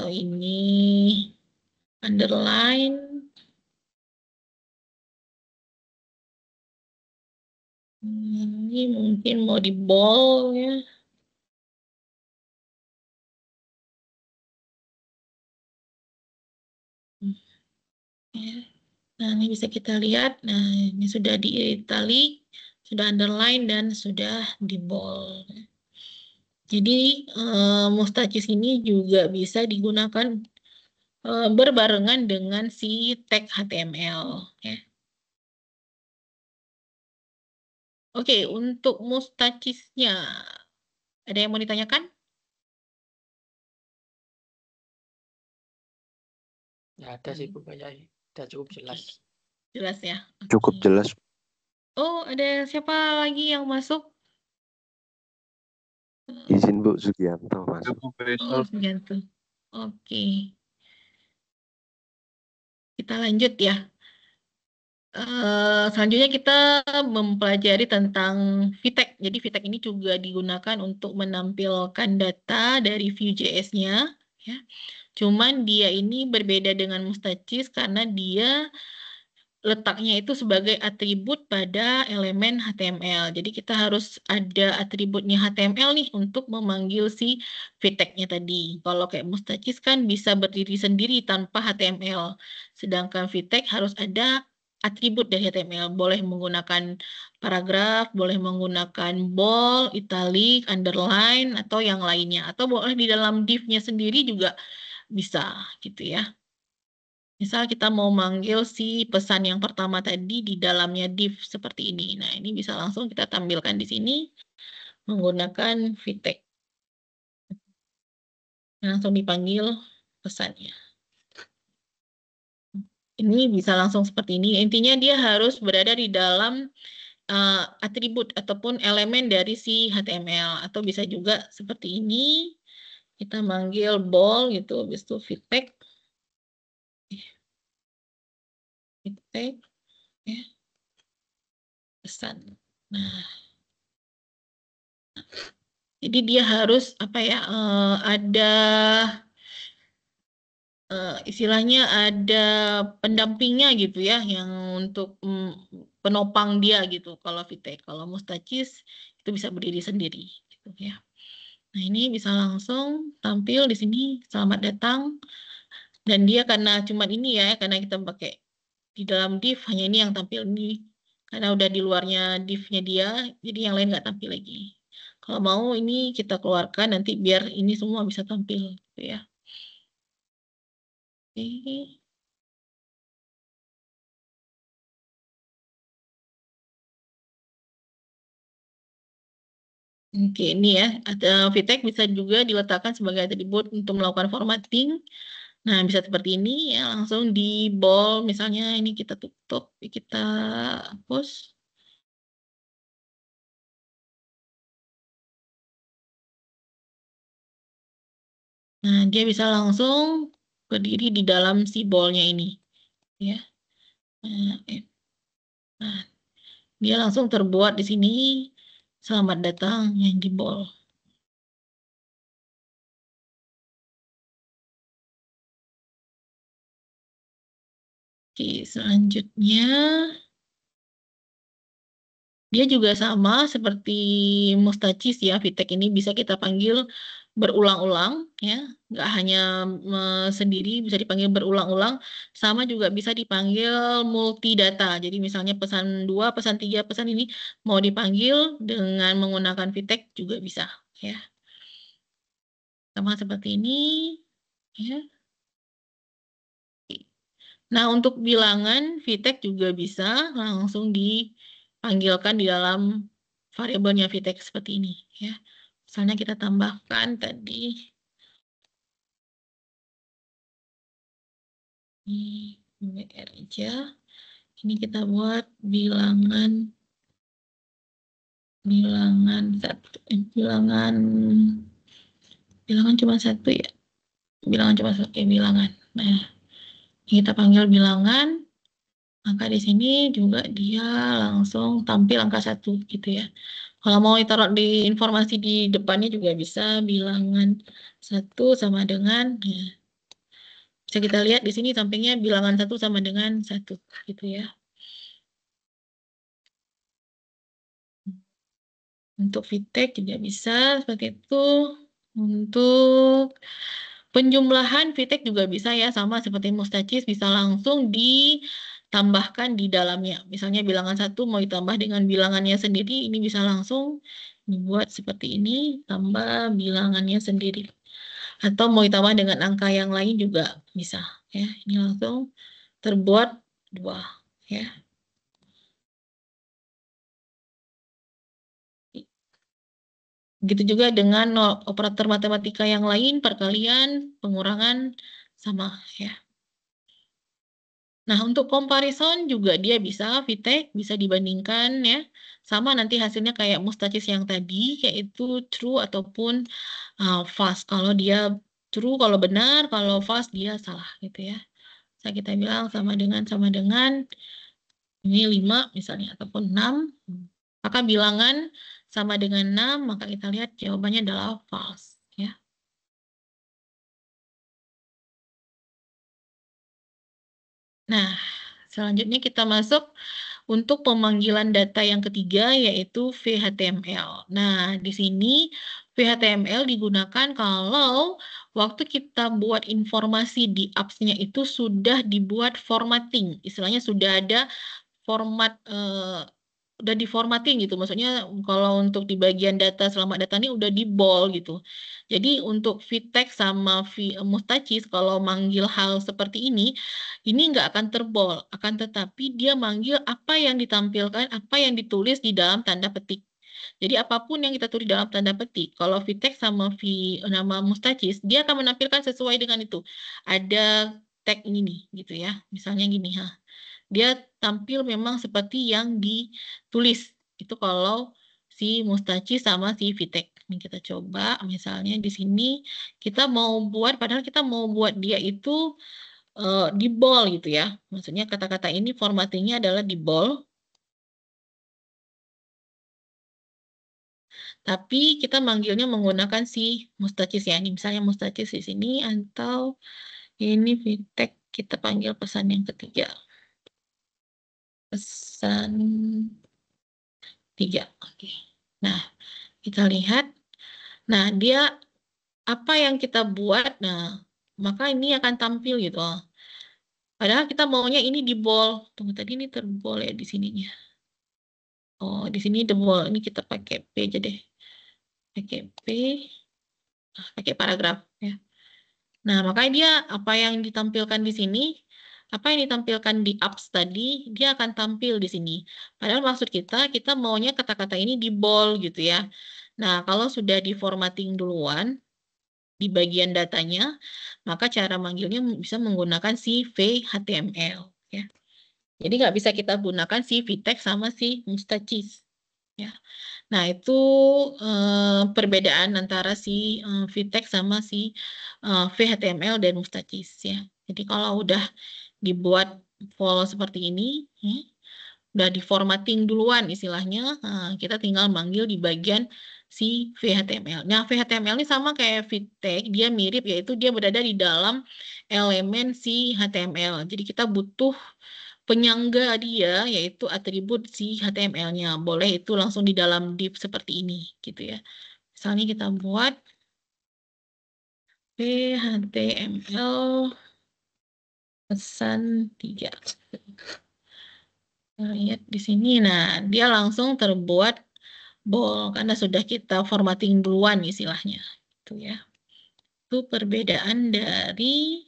Ini underline. Ini mungkin mau di bold ya. Nah, ini bisa kita lihat. Nah, ini sudah di italic, sudah underline, dan sudah di bold. Jadi, Mustaqis ini juga bisa digunakan berbarengan dengan si tag HTML. Ya. Oke, untuk Mustaqisnya, ada yang mau ditanyakan? Ya ada sih, Bu. Kayak udah cukup jelas. Jelas ya? Cukup jelas. Oh, ada siapa lagi yang masuk? Izin Bu Sugianto masuk. Oh, Sugianto. Oke. Kita lanjut ya. Selanjutnya kita mempelajari tentang VTEX. Jadi VTEX ini juga digunakan untuk menampilkan data dari Vue.js-nya. Ya. Cuman dia ini berbeda dengan Mustaqis karena dia letaknya itu sebagai atribut pada elemen HTML. Jadi kita harus ada atributnya HTML nih untuk memanggil si VTEC-nya tadi. Kalau kayak Mustacis kan bisa berdiri sendiri tanpa HTML. Sedangkan VTEC harus ada atribut dari HTML. Boleh menggunakan paragraf, boleh menggunakan bold, italic, underline, atau yang lainnya. Atau boleh di dalam div-nya sendiri juga bisa gitu ya. Misal kita mau manggil si pesan yang pertama tadi di dalamnya div seperti ini. Nah, ini bisa langsung kita tampilkan di sini menggunakan VTEC. Langsung dipanggil pesannya. Ini bisa langsung seperti ini. Intinya dia harus berada di dalam atribut ataupun elemen dari si HTML. Atau bisa juga seperti ini. Kita manggil bold gitu, habis itu VTEC. VTEC. Ya. Pesan. Nah, jadi dia harus apa ya? Ada istilahnya ada pendampingnya gitu ya, yang untuk penopang dia gitu. Kalau VTEC, kalau Mustacis itu bisa berdiri sendiri gitu ya. Nah, ini bisa langsung tampil di sini. Selamat datang. Dan dia karena cuma ini ya, karena kita pakai di dalam div hanya ini yang tampil ini. Karena udah di luarnya div-nya dia, jadi yang lain nggak tampil lagi. Kalau mau ini kita keluarkan nanti biar ini semua bisa tampil gitu ya. Oke. Oke, ini ya, ada VTEC bisa juga diletakkan sebagai atribut untuk melakukan formatting. Nah, bisa seperti ini ya, langsung di bold, misalnya ini kita tutup, kita hapus. Nah, dia bisa langsung berdiri di dalam si boldnya ini, ya. Nah, dia langsung terbuat di sini. Selamat datang yang di bold. Oke, selanjutnya dia juga sama seperti Mustacis ya, VTEC ini bisa kita panggil berulang-ulang ya, nggak hanya sendiri, bisa dipanggil berulang-ulang, sama juga bisa dipanggil multi data. Jadi misalnya pesan 2, pesan 3, pesan ini mau dipanggil dengan menggunakan VTEC juga bisa ya. Sama seperti ini ya. Nah, untuk bilangan VTEC juga bisa langsung dipanggilkan di dalam variabelnya VTEC seperti ini ya. Misalnya kita tambahkan tadi ini WR aja. Ini kita buat bilangan bilangan cuma satu ya. Bilangan cuma satu ya, bilangan. Nah, kita panggil bilangan, maka di sini juga dia langsung tampil angka 1 gitu ya. Kalau mau ditaruh di informasi di depannya juga bisa bilangan 1 sama dengan ya. Bisa kita lihat di sini sampingnya bilangan 1 sama dengan 1 gitu ya. Untuk VTEC juga bisa seperti itu. Untuk penjumlahan VTEC juga bisa ya, sama seperti Mustacis, bisa langsung ditambahkan di dalamnya. Misalnya bilangan 1 mau ditambah dengan bilangannya sendiri, ini bisa langsung dibuat seperti ini, tambah bilangannya sendiri. Atau mau ditambah dengan angka yang lain juga bisa. Ya, ini langsung terbuat 2 ya. Begitu juga dengan operator matematika yang lain, perkalian, pengurangan, sama ya. Nah, untuk comparison juga dia bisa, VTEC bisa dibandingkan ya. Sama nanti hasilnya kayak Mustacis yang tadi, yaitu true ataupun false. Kalau dia true, kalau benar, kalau false dia salah gitu ya. Bisa kita bilang sama dengan, ini 5 misalnya, ataupun 6. Maka bilangan sama dengan 6, maka kita lihat jawabannya adalah false. Ya. Nah, Selanjutnya kita masuk untuk pemanggilan data yang ketiga, yaitu VHTML. Nah, di sini VHTML digunakan kalau waktu kita buat informasi di apps-nya itu sudah dibuat formatting. Istilahnya sudah ada format, udah diformatting gitu. Maksudnya kalau untuk di bagian data selamat data ini udah di bold gitu. Jadi untuk VTEX sama Mustacis kalau manggil hal seperti ini nggak akan terbold, akan tetapi dia manggil apa yang ditampilkan, apa yang ditulis di dalam tanda petik. Jadi apapun yang kita tulis dalam tanda petik, kalau VTEX sama nama Mustacis, dia akan menampilkan sesuai dengan itu. Ada tag ini nih, gitu ya. Misalnya gini, dia tampil memang seperti yang ditulis. Itu kalau si Mustacis sama si VTEX. Ini kita coba, misalnya di sini kita mau buat, padahal kita mau buat dia itu di bold gitu ya. Maksudnya kata-kata ini formattingnya adalah di bold. Tapi kita manggilnya menggunakan si Mustacis ya. Ini misalnya Mustacis di sini atau ini VTEX kita panggil pesan yang ketiga. Pesan 3. Oke. Nah, kita lihat. Nah, dia apa yang kita buat, nah, maka ini akan tampil gitu. Padahal kita maunya ini di bold. Tunggu, tadi ini terbold ya di sininya. Oh, di sini the bold. Ini kita pakai P aja deh. Pakai P, pakai paragraf ya. Nah, makanya dia apa yang ditampilkan di sini, apa yang ditampilkan di apps tadi, dia akan tampil di sini. Padahal maksud kita maunya kata-kata ini di bold gitu ya. Nah, kalau sudah di formatting duluan, di bagian datanya, maka cara manggilnya bisa menggunakan si VHTML. Ya. Jadi nggak bisa kita gunakan si VTEX sama si Mustacis. Ya. Nah, itu perbedaan antara si VTEX sama si VHTML dan Mustacis ya. Jadi kalau udah dibuat file seperti ini, udah diformatting duluan istilahnya, kita tinggal manggil di bagian si VHTML. Nah, VHTML ini sama kayak VTEX, dia mirip yaitu dia berada di dalam elemen si HTML. Jadi kita butuh penyangga dia yaitu atribut si HTML-nya. Boleh itu langsung di dalam div seperti ini gitu ya. Misalnya kita buat HTML pesan 3. Kita lihat di sini. Nah, dia langsung terbuat bold karena sudah kita formatting duluan istilahnya. Gitu ya. Itu perbedaan dari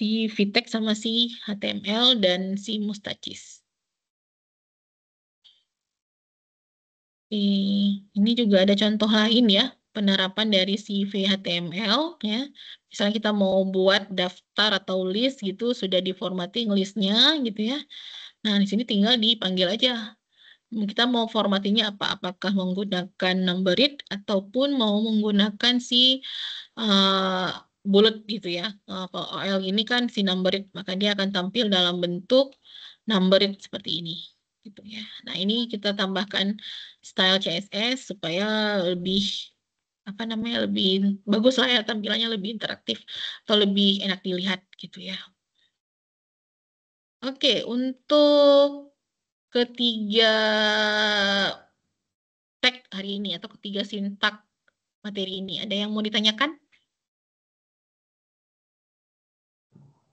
si VTEX sama si HTML dan si Mustacis. Ini juga ada contoh lain ya, penerapan dari si VHTML ya. Misalnya kita mau buat daftar atau list gitu, sudah diformatting listnya gitu ya. Nah, di sini tinggal dipanggil aja. Kita mau formattingnya apa? Apakah menggunakan number it ataupun mau menggunakan si bullet gitu ya. Kalau OL ini kan si number it, maka dia akan tampil dalam bentuk number it seperti ini. Gitu ya. Nah, ini kita tambahkan style CSS supaya lebih apa namanya lebih bagus lah ya, tampilannya lebih interaktif atau lebih enak dilihat gitu ya. Oke, untuk ketiga tag hari ini atau ketiga sintak materi ini, ada yang mau ditanyakan?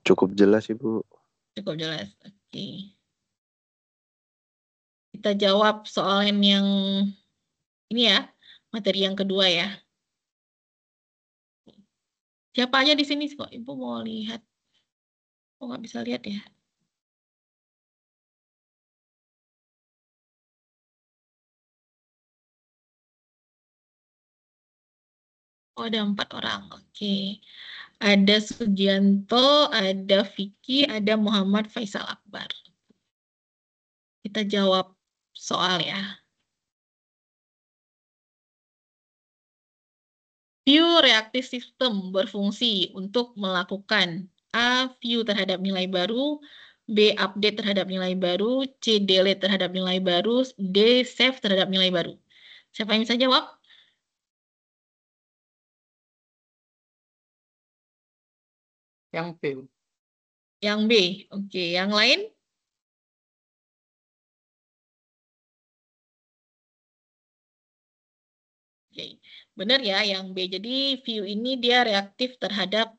Cukup jelas, Ibu. Cukup jelas. Oke. Kita jawab soal yang ini ya, materi yang kedua ya. Siapa aja di sini kok? Ibu mau lihat? Oh, nggak bisa lihat ya. Oh, ada 4 orang. Oke. Ada Sugianto, ada Vicky, ada Muhammad Faisal Akbar. Kita jawab soal ya. View reactive system berfungsi untuk melakukan A. View terhadap nilai baru, B. Update terhadap nilai baru, C. Delete terhadap nilai baru, D. Save terhadap nilai baru. Siapa yang bisa jawab? Yang B. Yang B. Oke, yang lain? Oke, benar ya yang B. Jadi view ini dia reaktif terhadap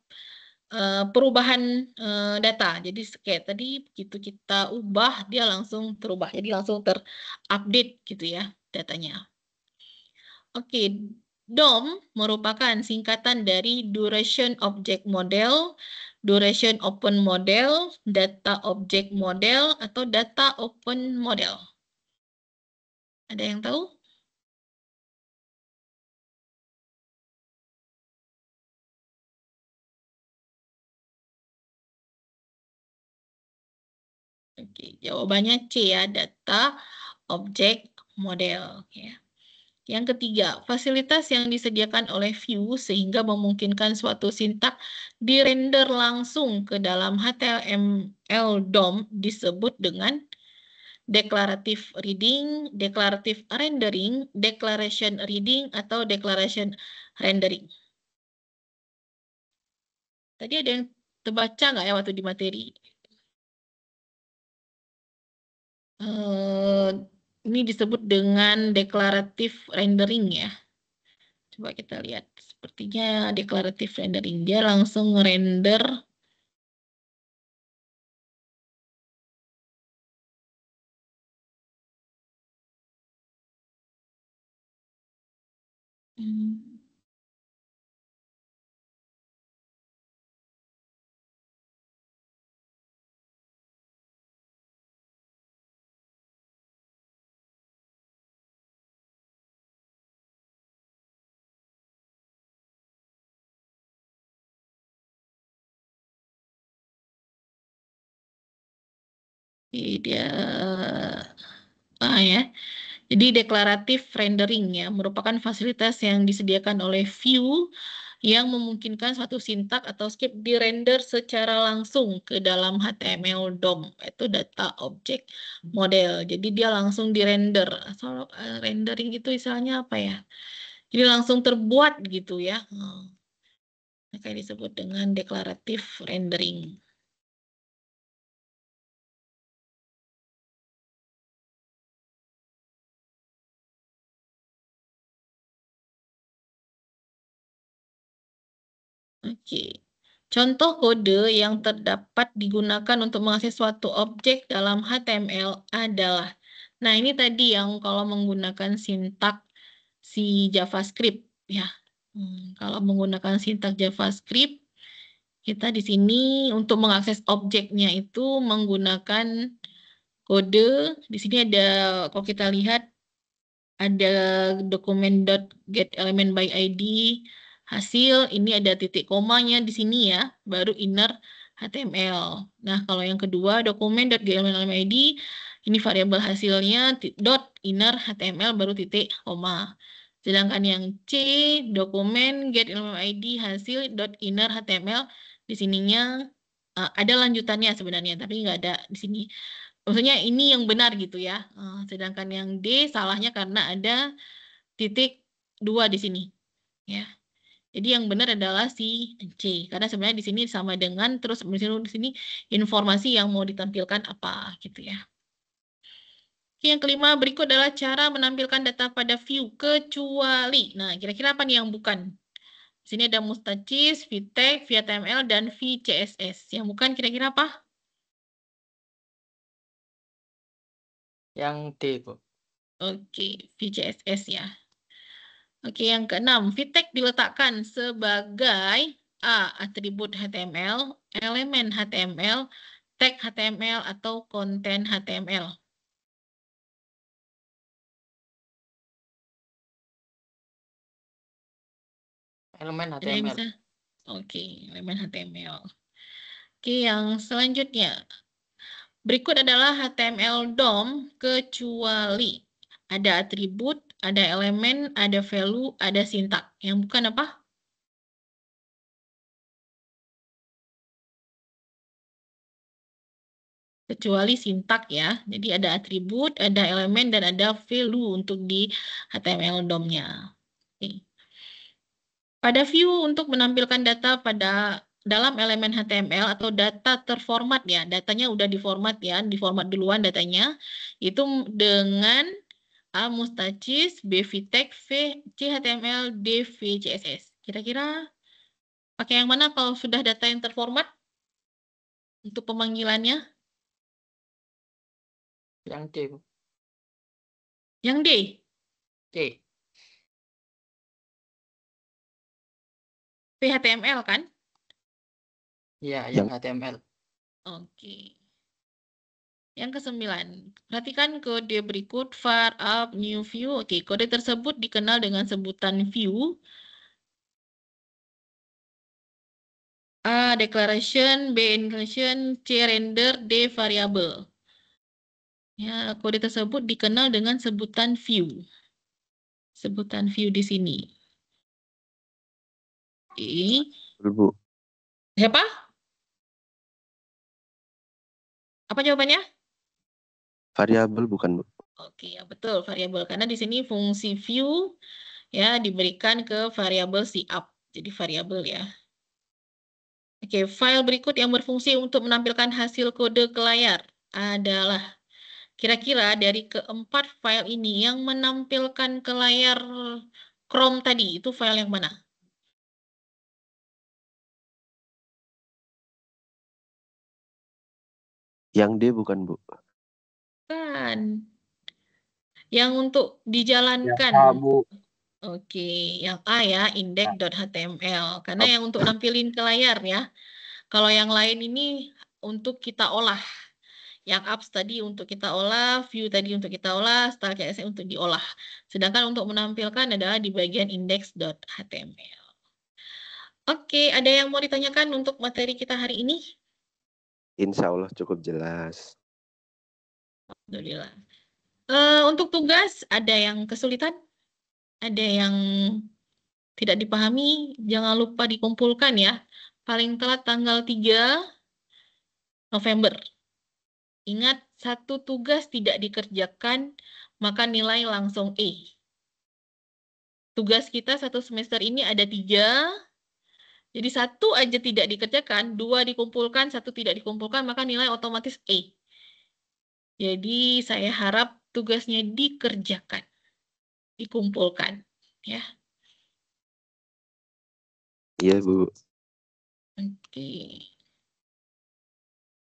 perubahan data. Jadi kayak tadi begitu kita ubah dia langsung terubah. Jadi langsung terupdate gitu ya datanya. Oke, DOM merupakan singkatan dari Duration Object Model, Duration Open Model, Data Object Model, atau Data Open Model. Ada yang tahu? Oke, jawabannya C ya, Data Object Model. Ya. Yang ketiga, fasilitas yang disediakan oleh Vue sehingga memungkinkan suatu sintak dirender langsung ke dalam HTML DOM disebut dengan declarative reading, declarative rendering, declaration reading, atau declaration rendering. Tadi ada yang terbaca nggak ya waktu di materi? Ini disebut dengan declarative rendering ya. Coba kita lihat. Sepertinya declarative rendering. Dia langsung render. Dia ya. Jadi deklaratif rendering ya merupakan fasilitas yang disediakan oleh Vue yang memungkinkan suatu sintak atau script dirender secara langsung ke dalam HTML DOM, itu data object model. Jadi dia langsung dirender. Asal rendering itu istilahnya apa ya? Jadi langsung terbuat gitu ya. Kayak disebut dengan deklaratif rendering. Oke. Contoh kode yang terdapat digunakan untuk mengakses suatu objek dalam HTML adalah, nah ini tadi yang kalau menggunakan sintak si JavaScript ya. Kalau menggunakan sintak JavaScript, kita di sini untuk mengakses objeknya itu menggunakan kode. Di sini ada, kalau kita lihat ada dokumen.getElementById hasil, ini ada titik komanya di sini ya, baru inner HTML. Nah, kalau yang kedua dokumen.getElementID, ini variabel hasilnya dot inner HTML baru titik koma. Sedangkan yang C, dokumen getElementID hasil dot inner HTML, di sininya ada lanjutannya sebenarnya, tapi nggak ada di sini. Maksudnya ini yang benar gitu ya. Sedangkan yang D salahnya karena ada titik 2 di sini. Ya. Jadi yang benar adalah si C. Karena sebenarnya di sini sama dengan terus di sini informasi yang mau ditampilkan apa gitu ya. Oke, yang kelima berikut adalah cara menampilkan data pada view kecuali. Nah, kira-kira apa nih yang bukan? Di sini ada Mustaches, VTEX, VHTML, dan VCSS. Yang bukan kira-kira apa? Yang D, Bu. Oke, VCSS ya. Oke, yang keenam, VTEX diletakkan sebagai A. Atribut HTML, elemen HTML, tag HTML, atau konten HTML. Elemen Ada yang HTML. bisa? Oke, elemen HTML. Oke, yang selanjutnya. Berikut adalah HTML DOM kecuali ada atribut, ada elemen, ada value, ada sintak. Yang bukan apa? Kecuali sintak ya. Jadi ada atribut, ada elemen, dan ada value untuk di HTML DOM-nya. Pada view untuk menampilkan data pada dalam elemen HTML atau data terformat ya, datanya udah diformat ya, diformat duluan datanya, itu dengan A Mustacis, B VTEX, V CHTML, D VCSS. Kira-kira pakai yang mana kalau sudah data yang terformat untuk pemanggilannya? Yang D, Bu. Yang D. D. PHTML kan? Ya, yang HTML. Oke. Yang ke-9. Perhatikan kode berikut var up new view. Oke, kode tersebut dikenal dengan sebutan view. A declaration, B inclusion, C render, D variable. Ya, kode tersebut dikenal dengan sebutan view. Sebutan view di sini. Bu. Siapa? Apa jawabannya? Variabel bukan, Bu? Oke, ya betul, variabel. Karena di sini fungsi view ya diberikan ke variabel si up. Jadi variabel ya. Oke, file berikut yang berfungsi untuk menampilkan hasil kode ke layar adalah kira-kira dari keempat file ini yang menampilkan ke layar Chrome tadi, itu file yang mana? Yang D bukan, Bu? Kan. Yang untuk dijalankan. Ya, Bu. Oke, yang A ya, index.html. Karena yang untuk nampilin ke layar ya. Kalau yang lain ini untuk kita olah. Yang apps tadi untuk kita olah, view tadi untuk kita olah, style CSS untuk diolah. Sedangkan untuk menampilkan adalah di bagian index.html. Oke, ada yang mau ditanyakan untuk materi kita hari ini? Insya Allah cukup jelas. Alhamdulillah. Untuk tugas, ada yang kesulitan? Ada yang tidak dipahami? Jangan lupa dikumpulkan ya. Paling telat tanggal 3 November. Ingat, satu tugas tidak dikerjakan, maka nilai langsung E. Tugas kita satu semester ini ada 3, jadi satu aja tidak dikerjakan, 2 dikumpulkan, 1 tidak dikumpulkan, maka nilai otomatis E. Jadi saya harap tugasnya dikerjakan, dikumpulkan. Ya. Iya, Bu. Oke.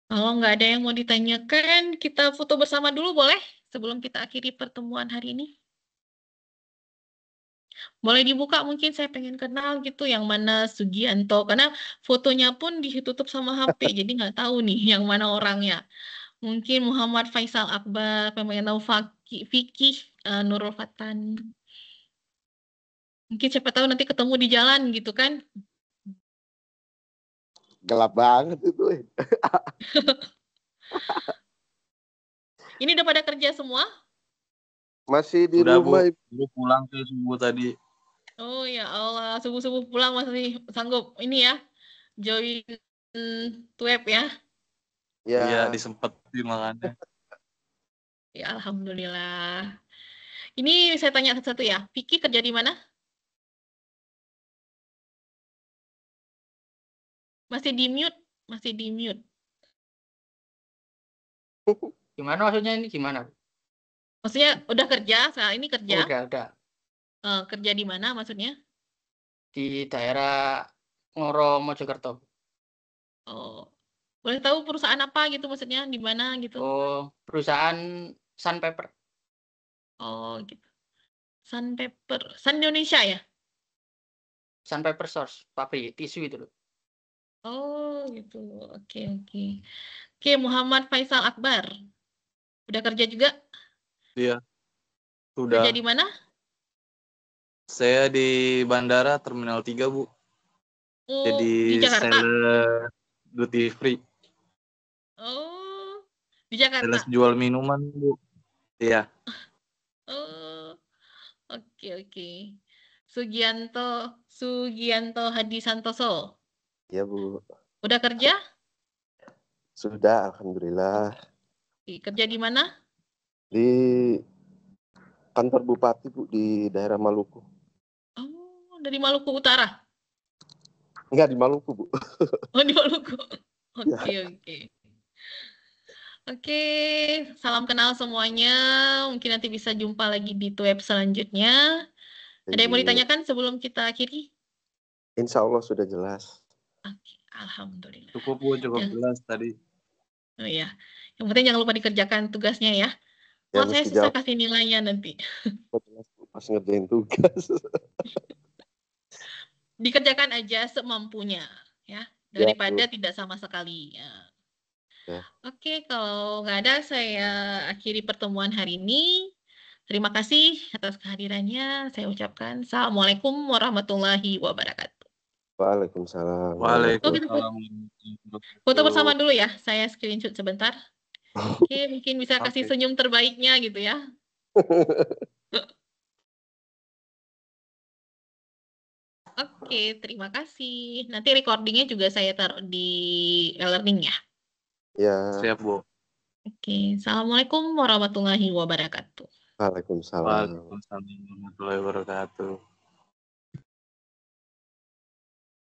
Kalau nggak ada yang mau ditanyakan, kita foto bersama dulu boleh? Sebelum kita akhiri pertemuan hari ini. Boleh dibuka mungkin saya pengen kenal gitu yang mana Sugianto. Karena fotonya pun ditutup sama HP, jadi nggak tahu nih yang mana orangnya. Mungkin Muhammad Faisal Akbar, pengen tahu Vicky Nurul Fatan. Mungkin siapa tahu nanti ketemu di jalan gitu kan. Gelap banget itu. Ini udah pada kerja semua? Masih di Udah, rumah, Bu. Ibu. Lu pulang ke subuh tadi. Oh ya Allah, subuh-subuh pulang masih sanggup ini ya, join web ya. Ya, Iya, disempetin makanya. Ya Alhamdulillah. Ini saya tanya satu-satu ya, Vicky kerja di mana? Masih di mute, masih di mute. Gimana maksudnya ini gimana? Maksudnya udah kerja, saat ini kerja. Udah. Kerja di mana maksudnya? Di daerah Ngoro, Mojokerto. Oh, boleh tahu perusahaan apa gitu maksudnya di mana gitu? Oh, perusahaan Sunpaper. Oh, gitu. Sunpaper, Sun Indonesia ya? Sunpaper Source, pabrik tisu itu loh. Oh, gitu. Oke, oke. Oke, Muhammad Faisal Akbar. Udah kerja juga? Iya. Kerja Udah. di mana? Saya di Bandara Terminal 3, Bu. Oh, Jadi di Jakarta. sales duty free. Oh, di Jakarta. Sales jual minuman, Bu. Iya. Oh, oke, oke. Sugianto Hadi Santoso. ya, Bu. Udah kerja? Sudah, Alhamdulillah. Kerja di mana? Di kantor Bupati, Bu, di daerah Maluku. Oh, dari Maluku Utara. Enggak, di Maluku, Bu. Oh, di Maluku. Ya. Oke. Oke, salam kenal semuanya. Mungkin nanti bisa jumpa lagi di web selanjutnya. Ada yang mau ditanyakan sebelum kita akhiri? Insya Allah sudah jelas. Oke, alhamdulillah. Cukup Bu, cukup Yang- jelas tadi. Oh iya, yang penting jangan lupa dikerjakan tugasnya ya. Ya, Kalau saya mesti susah jawab kasih nilainya nanti. jelas Bu, pas ngerjain tugas. Dikerjakan aja semampunya ya, daripada tidak sama sekali. Ya. Ya. Oke, kalau nggak ada saya akhiri pertemuan hari ini. Terima kasih atas kehadirannya. Saya ucapkan Assalamualaikum warahmatullahi wabarakatuh. Waalaikumsalam. Waalaikumsalam. Foto bersama dulu ya. Saya screenshot sebentar. Oke, mungkin bisa kasih Oke. senyum terbaiknya gitu ya. Oke, terima kasih. Nanti recordingnya juga saya taruh di e-learning ya. Ya. Siap Bu. Oke, Assalamualaikum warahmatullahi wabarakatuh. Waalaikumsalam. Waalaikumsalam warahmatullahi wabarakatuh.